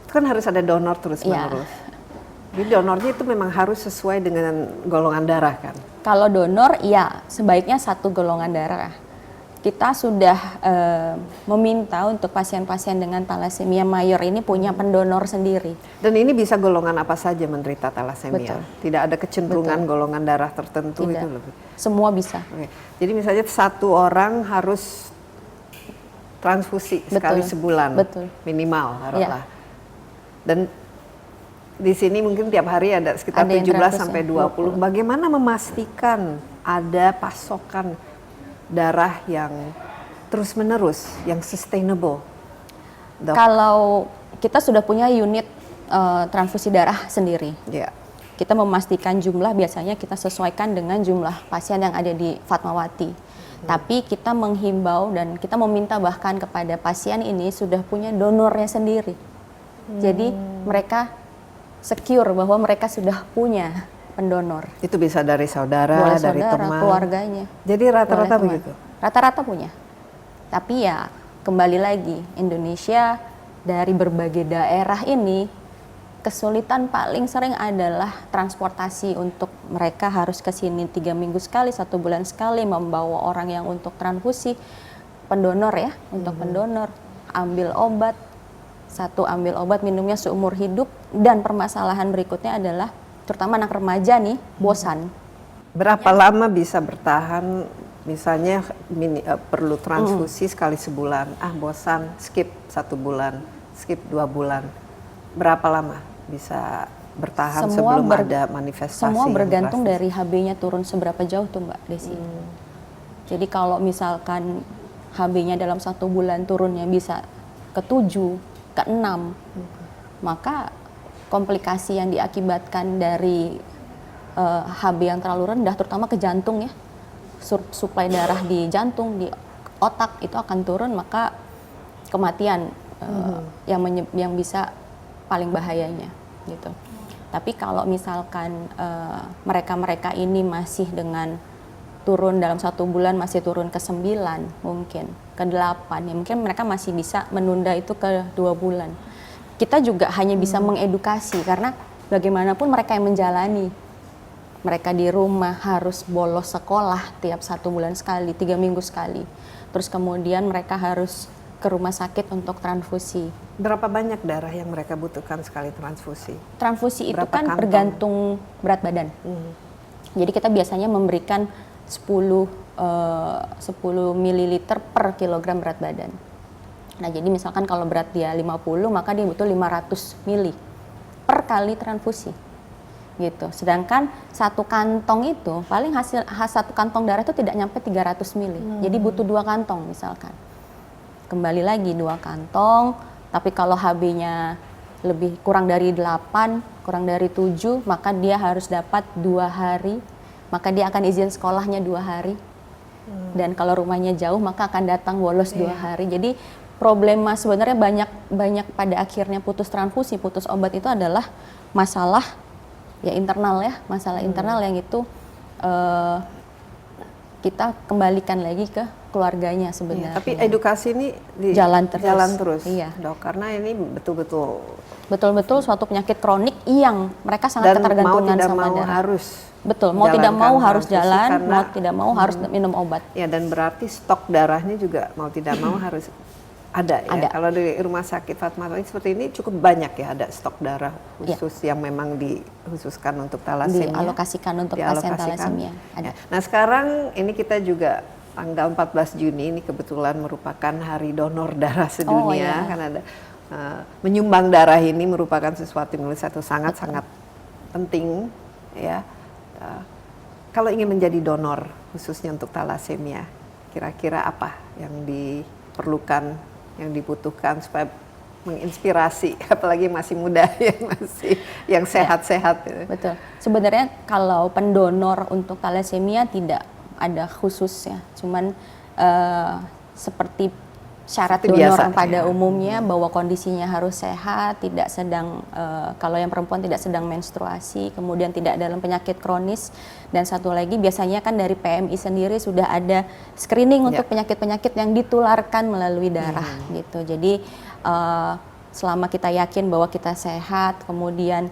Itu kan harus ada donor terus-menerus. Jadi donornya itu memang harus sesuai dengan golongan darah kan? Kalau donor, ya sebaiknya satu golongan darah. Kita sudah meminta untuk pasien-pasien dengan thalassemia mayor ini punya pendonor sendiri. Dan ini bisa golongan apa saja menderita thalassemia? Betul. Tidak ada kecenderungan golongan darah tertentu. Tidak. Itu lebih. Semua bisa. Oke. Jadi misalnya satu orang harus transfusi sekali sebulan, minimal taruhlah. Dan di sini mungkin tiap hari ada sekitar 17 sampai 20. Bagaimana memastikan ada pasokan darah yang terus-menerus, yang sustainable, Dok? Kalau kita sudah punya unit transfusi darah sendiri, Ya. kita memastikan jumlah, biasanya kita sesuaikan dengan jumlah pasien yang ada di Fatmawati. Tapi kita menghimbau dan kita meminta bahkan kepada pasien ini sudah punya donornya sendiri. Jadi mereka secure bahwa mereka sudah punya pendonor. Itu bisa dari saudara, Boleh dari saudara, teman. keluarganya. Jadi rata-rata Boleh teman. begitu. Rata-rata punya. Tapi ya kembali lagi, Indonesia dari berbagai daerah ini kesulitan paling sering adalah transportasi untuk mereka harus ke sini 3 minggu sekali, 1 bulan sekali, membawa orang yang untuk transfusi, pendonor ya, untuk pendonor, ambil obat, ambil obat minumnya seumur hidup, dan permasalahan berikutnya adalah terutama anak remaja nih, bosan. Berapa lama bisa bertahan, misalnya perlu transfusi sekali sebulan, bosan, skip 1 bulan, skip 2 bulan. Berapa lama bisa bertahan sebelum ada manifestasi? Semua yang bergantung drastis? dari HB-nya turun seberapa jauh tuh Mbak Desi. Jadi kalau misalkan HB-nya dalam 1 bulan turunnya bisa ke 7, ke 6, maka komplikasi yang diakibatkan dari HB yang terlalu rendah, terutama ke jantung ya, suplai darah di jantung, di otak itu akan turun, maka kematian yang bisa paling bahayanya gitu. Tapi kalau misalkan mereka-mereka ini masih dengan turun dalam 1 bulan masih turun ke 9, mungkin ke 8, ya mungkin mereka masih bisa menunda itu ke 2 bulan. Kita juga hanya bisa mengedukasi, karena bagaimanapun mereka yang menjalani. Mereka di rumah harus bolos sekolah tiap 1 bulan sekali, 3 minggu sekali. Terus kemudian mereka harus ke rumah sakit untuk transfusi. Berapa banyak darah yang mereka butuhkan sekali transfusi? Transfusi itu Berapa kan kantong? tergantung berat badan. Jadi kita biasanya memberikan 10 ml per kilogram berat badan. Nah jadi misalkan kalau berat dia 50, maka dia butuh 500 ml per kali transfusi. Gitu. Sedangkan 1 kantong itu paling hasil 1 kantong darah itu tidak nyampe 300 ml. Jadi butuh 2 kantong misalkan. Kembali lagi 2 kantong, tapi kalau HB-nya lebih kurang dari 8, kurang dari 7, maka dia harus dapat 2 hari, maka dia akan izin sekolahnya 2 hari. Dan kalau rumahnya jauh, maka akan datang bolos 2 hari. Jadi problema sebenarnya banyak pada akhirnya putus transfusi, putus obat itu adalah masalah ya internal ya, masalah internal yang itu kita kembalikan lagi ke keluarganya sebenarnya. Tapi edukasi ini jalan terus, iya. Dok, karena ini betul-betul suatu penyakit kronik yang mereka sangat ketergantungan sama darah. Harus betul, mau tidak mau harus jalan, karena, mau tidak mau harus minum obat. Ya, dan berarti stok darahnya juga mau tidak mau harus ada ya. Kalau di rumah sakit Fatmawati seperti ini cukup banyak ya, ada stok darah khusus yang memang dikhususkan untuk talasemia. Dialokasikan untuk pasien talasemia. Ada. Nah sekarang ini kita juga tanggal 14 Juni ini kebetulan merupakan Hari Donor Darah Sedunia. Kan ada menyumbang darah ini merupakan sesuatu yang sangat-sangat penting ya. Kalau ingin menjadi donor khususnya untuk talasemia, kira-kira apa yang diperlukan, yang dibutuhkan supaya menginspirasi, apalagi masih muda ya, masih yang sehat-sehat. Betul. Sebenarnya kalau pendonor untuk talasemia tidak ada khusus ya, cuman seperti syarat seperti donor biasa, pada umumnya bahwa kondisinya harus sehat, tidak sedang kalau yang perempuan tidak sedang menstruasi, kemudian tidak dalam penyakit kronis, dan satu lagi biasanya kan dari PMI sendiri sudah ada screening untuk penyakit-penyakit yang ditularkan melalui darah gitu. Jadi selama kita yakin bahwa kita sehat, kemudian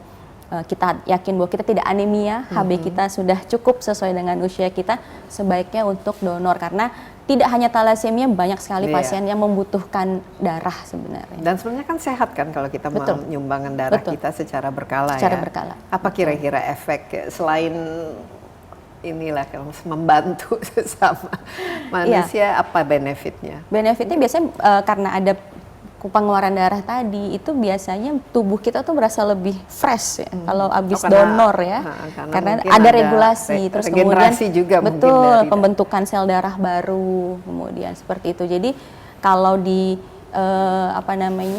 kita yakin bahwa kita tidak anemia, HB kita sudah cukup sesuai dengan usia kita, sebaiknya untuk donor, karena tidak hanya talasemia, banyak sekali pasien yang membutuhkan darah sebenarnya. Dan sebenarnya kan sehat kan kalau kita menyumbangkan darah kita secara berkala. Secara berkala. Apa kira-kira efek selain inilah kalau membantu sesama manusia, apa benefitnya? Benefitnya biasanya karena ada pengeluaran darah tadi itu biasanya tubuh kita tuh berasa lebih fresh ya kalau habis Oh, karena- donor ya, karena mungkin ada regulasi, terus kemudian regenerasi juga mungkin betul dari- pembentukan sel darah baru, kemudian seperti itu. Jadi kalau di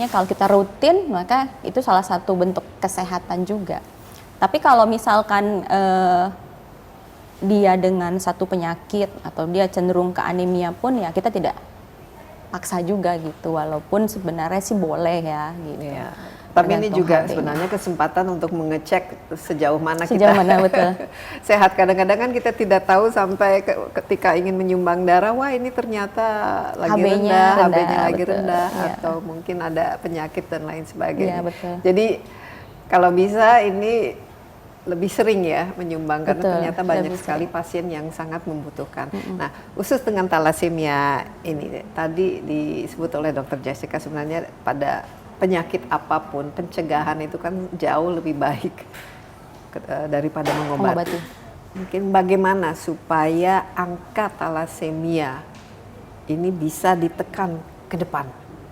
kalau kita rutin maka itu salah satu bentuk kesehatan juga. Tapi kalau misalkan dia dengan satu penyakit atau dia cenderung ke anemia pun ya kita tidak paksa juga gitu, walaupun sebenarnya sih boleh ya gitu. Iya. Tapi ini Tergantung juga HB-nya. sebenarnya kesempatan untuk mengecek sejauh mana Sejauh kita mana, betul. sehat. Kadang-kadang kan kita tidak tahu sampai ketika ingin menyumbang darah, wah ini ternyata lagi HB-nya rendah, rendah, HB-nya lagi betul. rendah, Iya. atau mungkin ada penyakit dan lain sebagainya. Iya, betul. Jadi kalau bisa ini lebih sering ya menyumbang, karena Betul, ternyata banyak lebih sekali sering. pasien yang sangat membutuhkan. Nah, khusus dengan thalassemia ini tadi disebut oleh Dr. Jessica, sebenarnya pada penyakit apapun pencegahan itu kan jauh lebih baik daripada mengobati. Mengobati. Mungkin bagaimana supaya angka thalassemia ini bisa ditekan ke depan,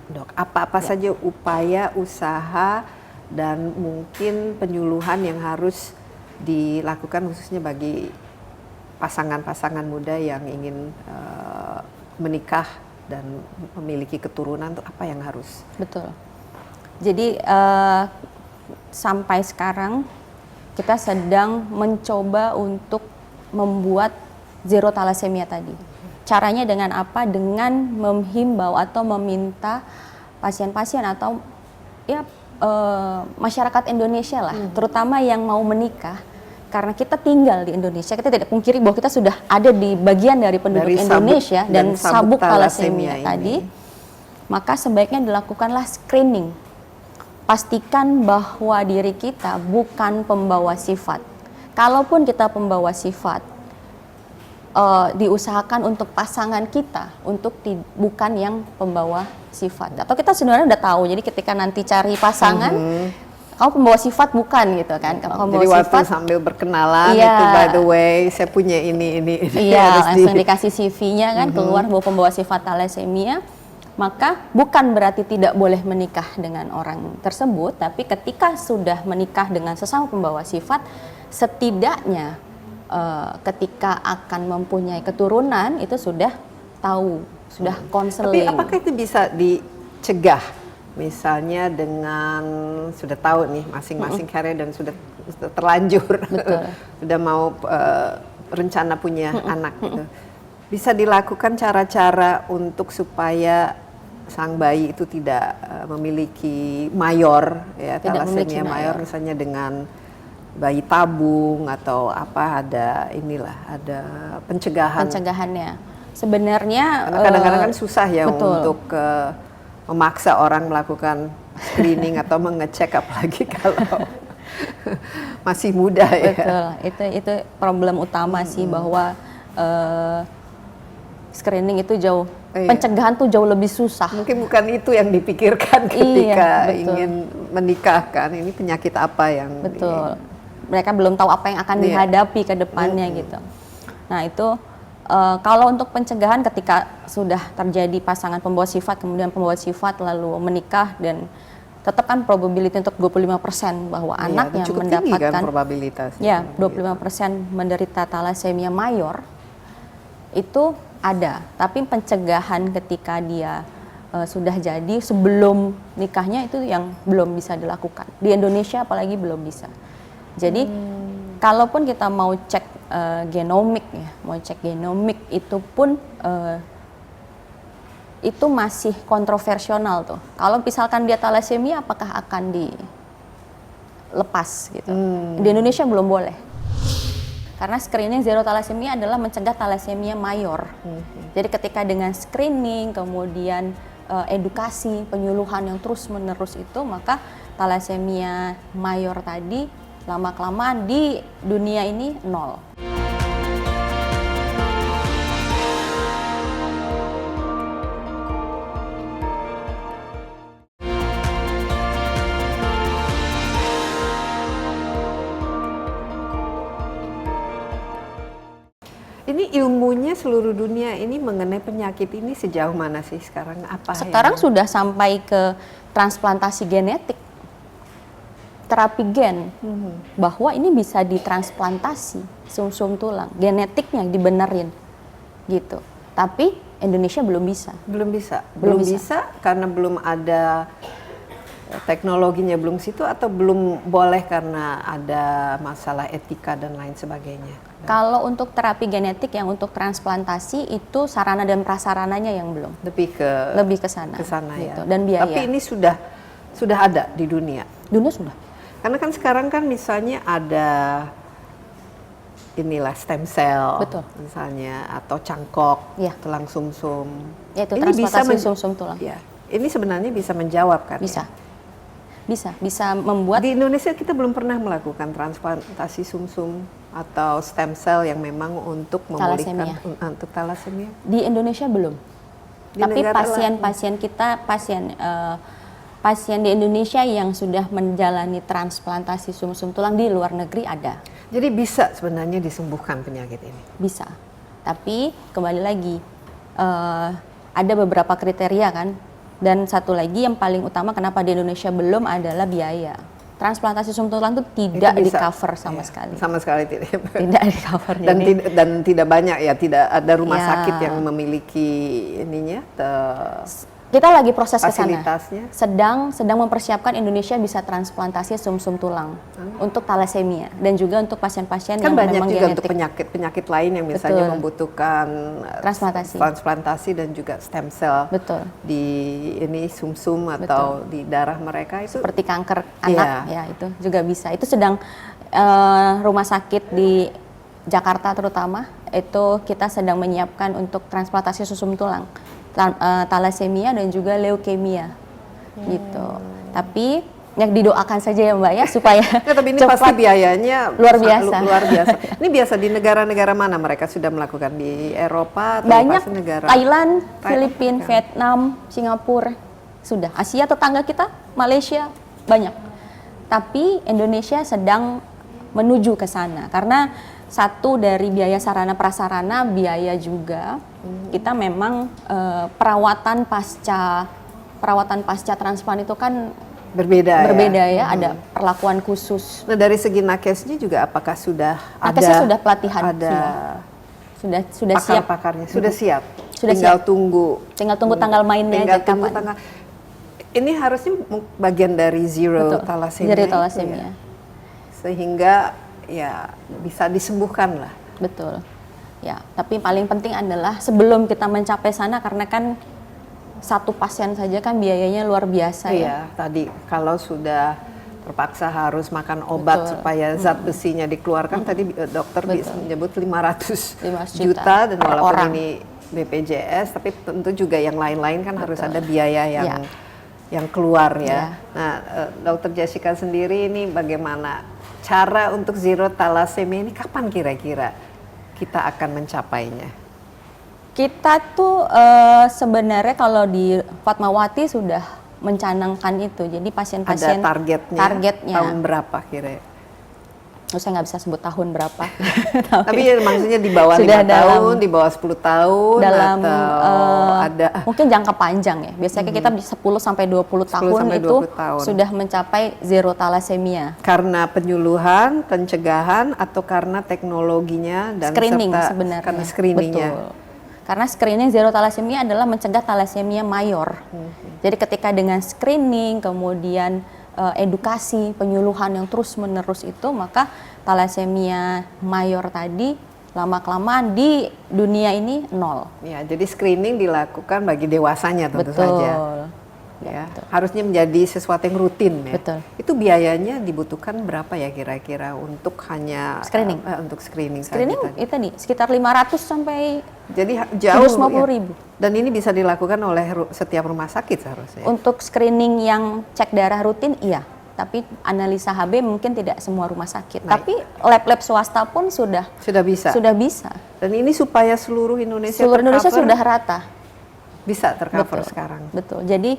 Dok? Apa-apa saja upaya, usaha, dan mungkin penyuluhan yang harus dilakukan khususnya bagi pasangan-pasangan muda yang ingin menikah dan memiliki keturunan, itu apa yang harus? Betul. Jadi sampai sekarang kita sedang mencoba untuk membuat zero thalassemia tadi. Caranya dengan apa? Dengan menghimbau atau meminta pasien-pasien atau ya masyarakat Indonesia lah, terutama yang mau menikah, karena kita tinggal di Indonesia, kita tidak pungkiri bahwa kita sudah ada di bagian dari penduduk Dari sabuk Indonesia dan sabuk thalassemia thalassemia tadi, maka sebaiknya dilakukanlah screening. Pastikan bahwa diri kita bukan pembawa sifat. Kalaupun kita pembawa sifat, diusahakan untuk pasangan kita untuk bukan yang pembawa sifat. Atau kita sebenarnya udah tahu, jadi ketika nanti cari pasangan, kamu pembawa sifat bukan gitu kan? Kamu pembawa Jadi waktu sifat, sambil berkenalan Iya. itu, by the way, saya punya ini iya, harus langsung dikasih CV-nya kan, keluar bahwa pembawa sifat thalassemia, maka bukan berarti tidak boleh menikah dengan orang tersebut, tapi ketika sudah menikah dengan sesama pembawa sifat, setidaknya ketika akan mempunyai keturunan itu sudah tahu, sudah Tapi konseling. apakah itu bisa dicegah? Misalnya dengan sudah tahu nih masing-masing karya dan sudah terlanjur, sudah mau rencana punya anak gitu. Bisa dilakukan cara-cara untuk supaya sang bayi itu tidak memiliki mayor, ya, Tidak memiliki thalassemia mayor, mayor. misalnya dengan bayi tabung atau apa, ada pencegahannya. Sebenarnya Karena kadang-kadang kan susah ya betul. untuk memaksa orang melakukan screening atau mengecek, apalagi kalau masih muda ya. Betul, itu problem utama sih, bahwa screening itu jauh, Iya. pencegahan tuh jauh lebih susah. Mungkin bukan itu yang dipikirkan ketika Iya, betul. ingin menikahkan. Ini penyakit apa yang Betul. Mereka belum tahu apa yang akan Iya. dihadapi ke depannya gitu. Nah itu kalau untuk pencegahan ketika sudah terjadi pasangan pembawa sifat, kemudian pembawa sifat lalu menikah, dan tetap kan probability untuk 25% bahwa Iya, anak dan yang cukup tinggi kan mendapatkan probabilitasnya. ya 25% menderita thalassemia mayor itu ada, tapi pencegahan ketika dia sudah jadi sebelum nikahnya itu yang belum bisa dilakukan. Di Indonesia apalagi belum bisa. Jadi kalaupun kita mau cek genomik ya, mau cek genomik itu pun itu masih kontroversial tuh. Kalau misalkan dia thalassemia, apakah akan dilepas gitu? Di Indonesia belum boleh. Karena screening zero thalassemia adalah mencegah thalassemia mayor. Jadi ketika dengan screening, kemudian edukasi, penyuluhan yang terus-menerus itu, maka thalassemia mayor tadi lama-kelamaan di dunia ini nol. Ini ilmunya seluruh dunia ini mengenai penyakit ini sejauh mana sih sekarang? Apa Sekarang sudah sampai ke transplantasi genetik, terapi gen, bahwa ini bisa ditransplantasi sumsum tulang, genetiknya dibenerin, gitu. Tapi Indonesia belum bisa. Belum bisa. Belum Belum bisa karena belum ada teknologinya belum situ atau belum boleh karena ada masalah etika dan lain sebagainya. Kalau untuk terapi genetik yang untuk transplantasi itu sarana dan prasarananya yang belum. Lebih ke sana. ya. Gitu. Dan biaya. Tapi ini sudah ada di dunia. Dunia sudah. Karena kan sekarang kan misalnya ada inilah stem cell, Betul. misalnya atau cangkok, Ya. tulang sumsum. Yaitu Ini transplantasi sumsum tulang. Ya, ini sebenarnya bisa menjawab kan? Bisa. Ya? Bisa membuat. Di Indonesia kita belum pernah melakukan transplantasi sumsum atau stem cell yang memang untuk memulihkan untuk talasemia. Di Indonesia belum. Di Tapi negara pasien-pasien kita, pasien di Indonesia yang sudah menjalani transplantasi sumsum tulang di luar negeri ada. Jadi bisa sebenarnya disembuhkan penyakit ini. Bisa. Tapi kembali lagi ada beberapa kriteria kan. Dan satu lagi yang paling utama kenapa di Indonesia belum adalah biaya. Transplantasi sumsum tulang itu tidak di cover sama sekali. Sama sekali tidak. Tidak di cover. Dan tidak banyak ya, tidak ada rumah Ya. sakit yang memiliki ininya. Kita lagi proses ke sana. Fasilitasnya. Sedang mempersiapkan Indonesia bisa transplantasi sumsum tulang untuk talasemia dan juga untuk pasien-pasien Kan yang banyak memang juga genetik. untuk penyakit lain yang misalnya Betul. membutuhkan transplantasi dan juga stem cell. Betul. Di ini sumsum atau di darah mereka itu Seperti kanker anak ya itu juga bisa. Itu sedang rumah sakit di Jakarta terutama itu kita sedang menyiapkan untuk transplantasi sumsum tulang. Talasemia dan juga leukemia gitu. Tapi yang didoakan saja ya Mbak ya supaya tapi ini cepat. pasti biayanya luar biasa. Luar biasa. Ini biasa di negara-negara mana mereka sudah melakukan, di Eropa atau Banyak pasti negara Thailand, Filipina, kan. Vietnam, Singapura sudah. Asia tetangga kita, Malaysia banyak. Tapi Indonesia sedang menuju ke sana karena satu dari biaya sarana prasarana, biaya juga kita memang perawatan pasca transplant itu kan berbeda ya, ada perlakuan khusus. Nah dari segi nakesnya juga apakah sudah Nakesnya ada? sudah pelatihan, ada sudah siap. pakar-pakarnya, sudah siap. Sudah tinggal siap. tunggu tanggal mainnya tinggal aja tunggu kapan. tanggal. Ini harusnya bagian dari zero Betul, thalassemia. zero itu thalassemia. ya. Sehingga ya bisa disembuhkan lah. Betul. Ya, tapi paling penting adalah sebelum kita mencapai sana karena kan satu pasien saja kan biayanya luar biasa ya. Iya, tadi kalau sudah terpaksa harus makan obat Betul. supaya zat besinya dikeluarkan, tadi dokter bisa menyebut 500 500 juta dan per walaupun orang. ini BPJS, tapi tentu juga yang lain-lain kan harus ada biaya yang keluar ya. Nah, dokter Jessica sendiri ini bagaimana cara untuk zero thalassemia ini, kapan kira-kira kita akan mencapainya? Kita tuh sebenarnya kalau di Fatmawati sudah mencanangkan itu. Jadi pasien-pasien Ada targetnya tahun berapa kira-kira? Saya nggak bisa sebut tahun berapa. Tapi ya, maksudnya di bawah 5 tahun, di bawah 10 tahun, dalam atau ada mungkin jangka panjang ya. Biasanya kita 10 sampai 20 tahun 10 sampai itu 20 tahun. sudah mencapai zero thalassemia. karena penyuluhan, pencegahan, atau karena teknologinya dan Screening serta sebenarnya. karena screeningnya. Betul. Karena screening zero thalassemia adalah mencegah thalassemia mayor. Jadi ketika dengan screening kemudian edukasi, penyuluhan yang terus-menerus itu, maka thalassemia mayor tadi lama-kelamaan di dunia ini nol. Ya, jadi screening dilakukan bagi dewasanya tentu saja. Ya, harusnya menjadi sesuatu yang rutin ya. Betul. Itu biayanya dibutuhkan berapa ya kira-kira untuk hanya Screening? Untuk screening Screening saja tadi? itu nih sekitar 500 sampai Jadi jauh 150.000. Dan ini bisa dilakukan oleh setiap rumah sakit seharusnya. Untuk screening yang cek darah rutin iya, tapi analisa HB mungkin tidak semua rumah sakit. Nah, tapi lab-lab swasta pun sudah bisa. bisa. Dan ini supaya seluruh Indonesia Indonesia tercover, sudah rata. bisa tercover Betul. sekarang. Betul. Jadi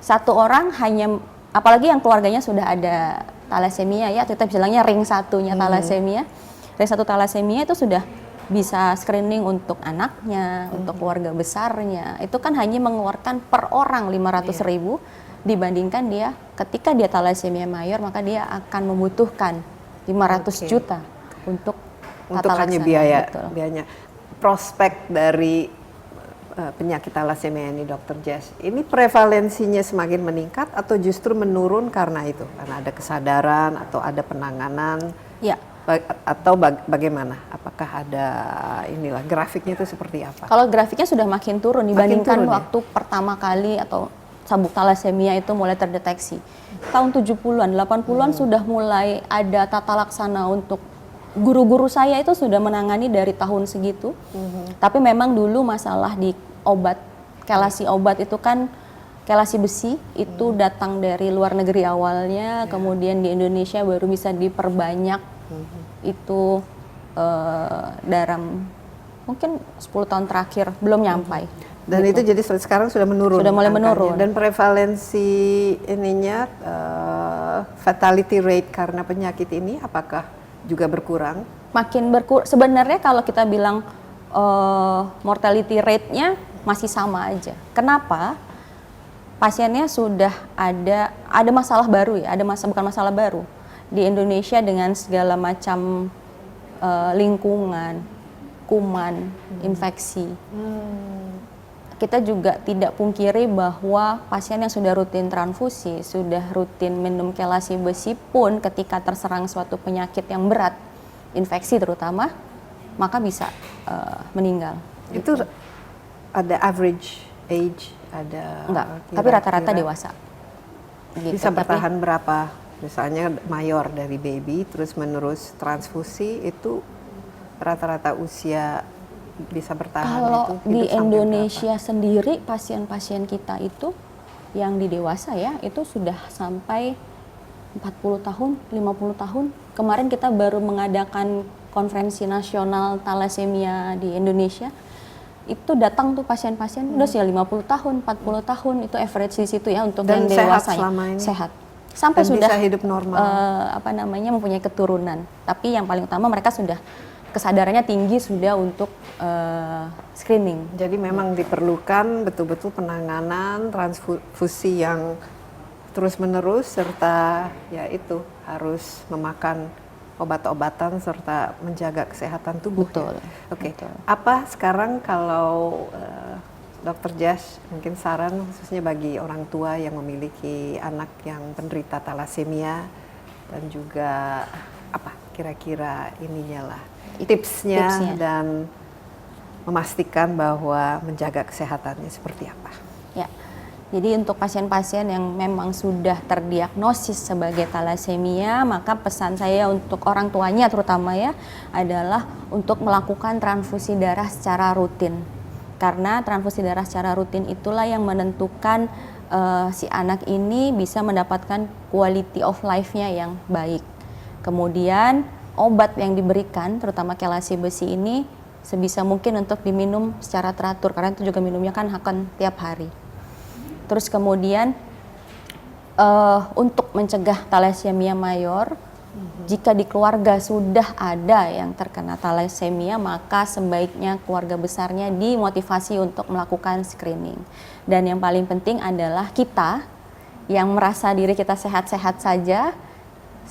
satu orang hanya, apalagi yang keluarganya sudah ada thalassemia ya, kita bilangnya ring satunya thalassemia. Ring satu thalassemia itu sudah bisa screening untuk anaknya, untuk keluarga besarnya. Itu kan hanya mengeluarkan per orang 500.000, dibandingkan dia ketika dia thalassemia mayor maka dia akan membutuhkan 500 juta untuk tata hanya laksana. Betul. biayanya. Prospek dari penyakit thalassemia ini, Dr. Jess, ini prevalensinya semakin meningkat atau justru menurun karena itu? Karena ada kesadaran atau ada penanganan? Ya. Atau bagaimana? Apakah ada inilah grafiknya itu seperti apa? Kalau grafiknya sudah makin turun dibandingkan turun, waktu pertama kali atau sabuk thalassemia itu mulai terdeteksi. Tahun 70-an, 80-an sudah mulai ada tata laksana untuk guru-guru saya itu sudah menangani dari tahun segitu. Tapi memang dulu masalah di obat, kelasi obat itu kan kelasi besi itu datang dari luar negeri awalnya, kemudian di Indonesia baru bisa diperbanyak. Itu dalam mungkin 10 tahun terakhir belum nyampai. Dan gitu. itu jadi sekarang sudah menurun. Sudah mulai angkanya. menurun. Dan prevalensi ininya fatality rate karena penyakit ini apakah juga berkurang? Makin berkurang. Sebenarnya kalau kita bilang mortality rate-nya masih sama aja. Kenapa? Pasiennya sudah ada masalah baru ya, bukan masalah baru. Di Indonesia dengan segala macam lingkungan, kuman, infeksi. Kita juga tidak pungkiri bahwa pasien yang sudah rutin transfusi, sudah rutin minum kelasi besi pun ketika terserang suatu penyakit yang berat, infeksi terutama, maka bisa meninggal. Itu ada average age, ada Enggak, tapi rata-rata dewasa. Gitu. Bisa bertahan berapa? Misalnya mayor dari baby, terus menerus transfusi, itu rata-rata usia bisa bertahan. Kalau itu di hidup sampai Indonesia sendiri, pasien-pasien kita itu yang di dewasa ya, itu sudah sampai 40 tahun, 50 tahun. Kemarin kita baru mengadakan konferensi nasional thalassemia di Indonesia. Itu datang tuh pasien-pasien udah usia 50 tahun, 40 tahun, itu average di situ ya untuk Dan yang sehat dewasa. selama ini? Sehat. Sampai Dan sudah bisa hidup normal. mempunyai keturunan. Tapi yang paling utama mereka sudah kesadarannya tinggi sudah untuk screening. Jadi memang diperlukan betul-betul penanganan transfusi yang terus-menerus serta ya itu harus memakan obat-obatan serta menjaga kesehatan tubuh. Betul. Oke. Betul. Apa sekarang kalau Dr. Jess mungkin saran khususnya bagi orang tua yang memiliki anak yang penderita thalassemia dan juga apa kira-kira ininya lah tipsnya dan memastikan bahwa menjaga kesehatannya seperti apa? Ya, jadi untuk pasien-pasien yang memang sudah terdiagnosis sebagai thalassemia, maka pesan saya untuk orang tuanya terutama ya adalah untuk melakukan transfusi darah secara rutin. Karena transfusi darah secara rutin itulah yang menentukan si anak ini bisa mendapatkan quality of life-nya yang baik. Kemudian obat yang diberikan, terutama kelasi besi ini, sebisa mungkin untuk diminum secara teratur, karena itu juga minumnya kan akan tiap hari. Terus kemudian untuk mencegah thalassemia mayor, jika di keluarga sudah ada yang terkena thalassemia, maka sebaiknya keluarga besarnya dimotivasi untuk melakukan screening. Dan yang paling penting adalah kita yang merasa diri kita sehat-sehat saja,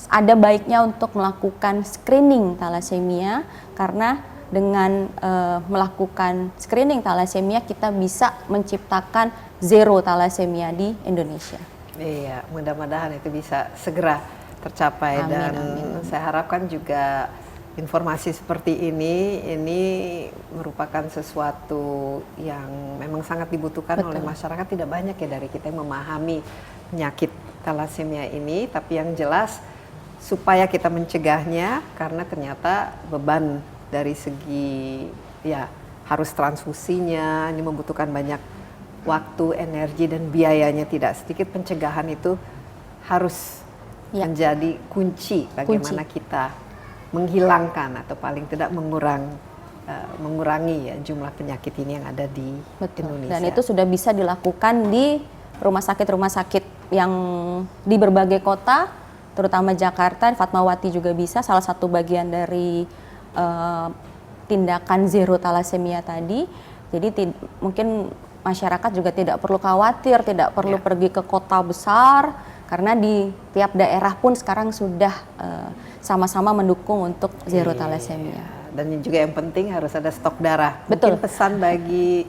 ada baiknya untuk melakukan screening thalassemia, karena dengan melakukan screening thalassemia kita bisa menciptakan zero thalassemia di Indonesia. Iya, mudah-mudahan itu bisa segera tercapai. Amin, dan amin. saya harapkan juga informasi seperti ini merupakan sesuatu yang memang sangat dibutuhkan oleh masyarakat. Tidak banyak ya dari kita yang memahami penyakit thalassemia ini, tapi yang jelas supaya kita mencegahnya, karena ternyata beban dari segi ya harus transfusinya ini membutuhkan banyak waktu, energi dan biayanya tidak sedikit. Pencegahan itu harus menjadi kunci bagaimana kita menghilangkan atau paling tidak mengurangi ya jumlah penyakit ini yang ada di Indonesia. Dan itu sudah bisa dilakukan di rumah sakit yang di berbagai kota, terutama Jakarta. Fatmawati juga bisa, salah satu bagian dari tindakan zero thalassemia tadi. Jadi mungkin masyarakat juga tidak perlu khawatir, tidak perlu pergi ke kota besar, karena di tiap daerah pun sekarang sudah sama-sama mendukung untuk zero thalassemia. Dan juga yang penting harus ada stok darah. Betul. Mungkin pesan bagi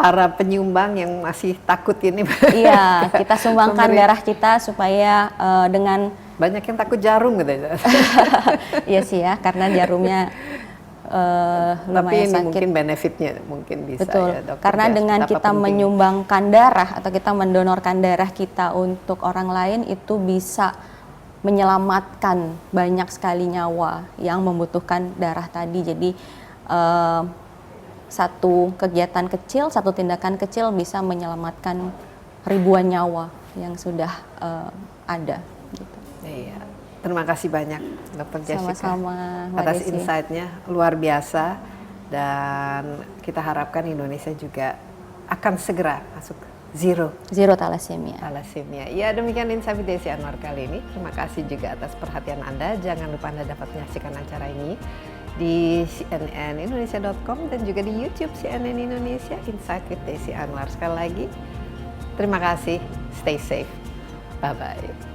para penyumbang yang masih takut ini. Iya, kita sumbangkan darah kita supaya dengan banyak yang takut jarum gitu. iya sih ya, karena jarumnya Tapi lumayan ini sakit. mungkin benefitnya mungkin bisa. Betul, ya, Dokter, karena ya, dengan betapa kita penting. menyumbangkan darah atau kita mendonorkan darah kita untuk orang lain, itu bisa menyelamatkan banyak sekali nyawa yang membutuhkan darah tadi. Jadi satu kegiatan kecil, satu tindakan kecil bisa menyelamatkan ribuan nyawa yang sudah ada. Gitu. Iya. Terima kasih banyak Dr. Jessica Sama-sama, Mbak atas Desi. insight-nya, luar biasa, dan kita harapkan Indonesia juga akan segera masuk zero Thalassemia. thalassemia. Ya, demikian Insight with Desi Anwar kali ini. Terima kasih juga atas perhatian Anda. Jangan lupa Anda dapat menyaksikan acara ini di cnnindonesia.com dan juga di YouTube CNN Indonesia Insight with Desi Anwar. Sekali lagi, terima kasih. Stay safe. Bye-bye.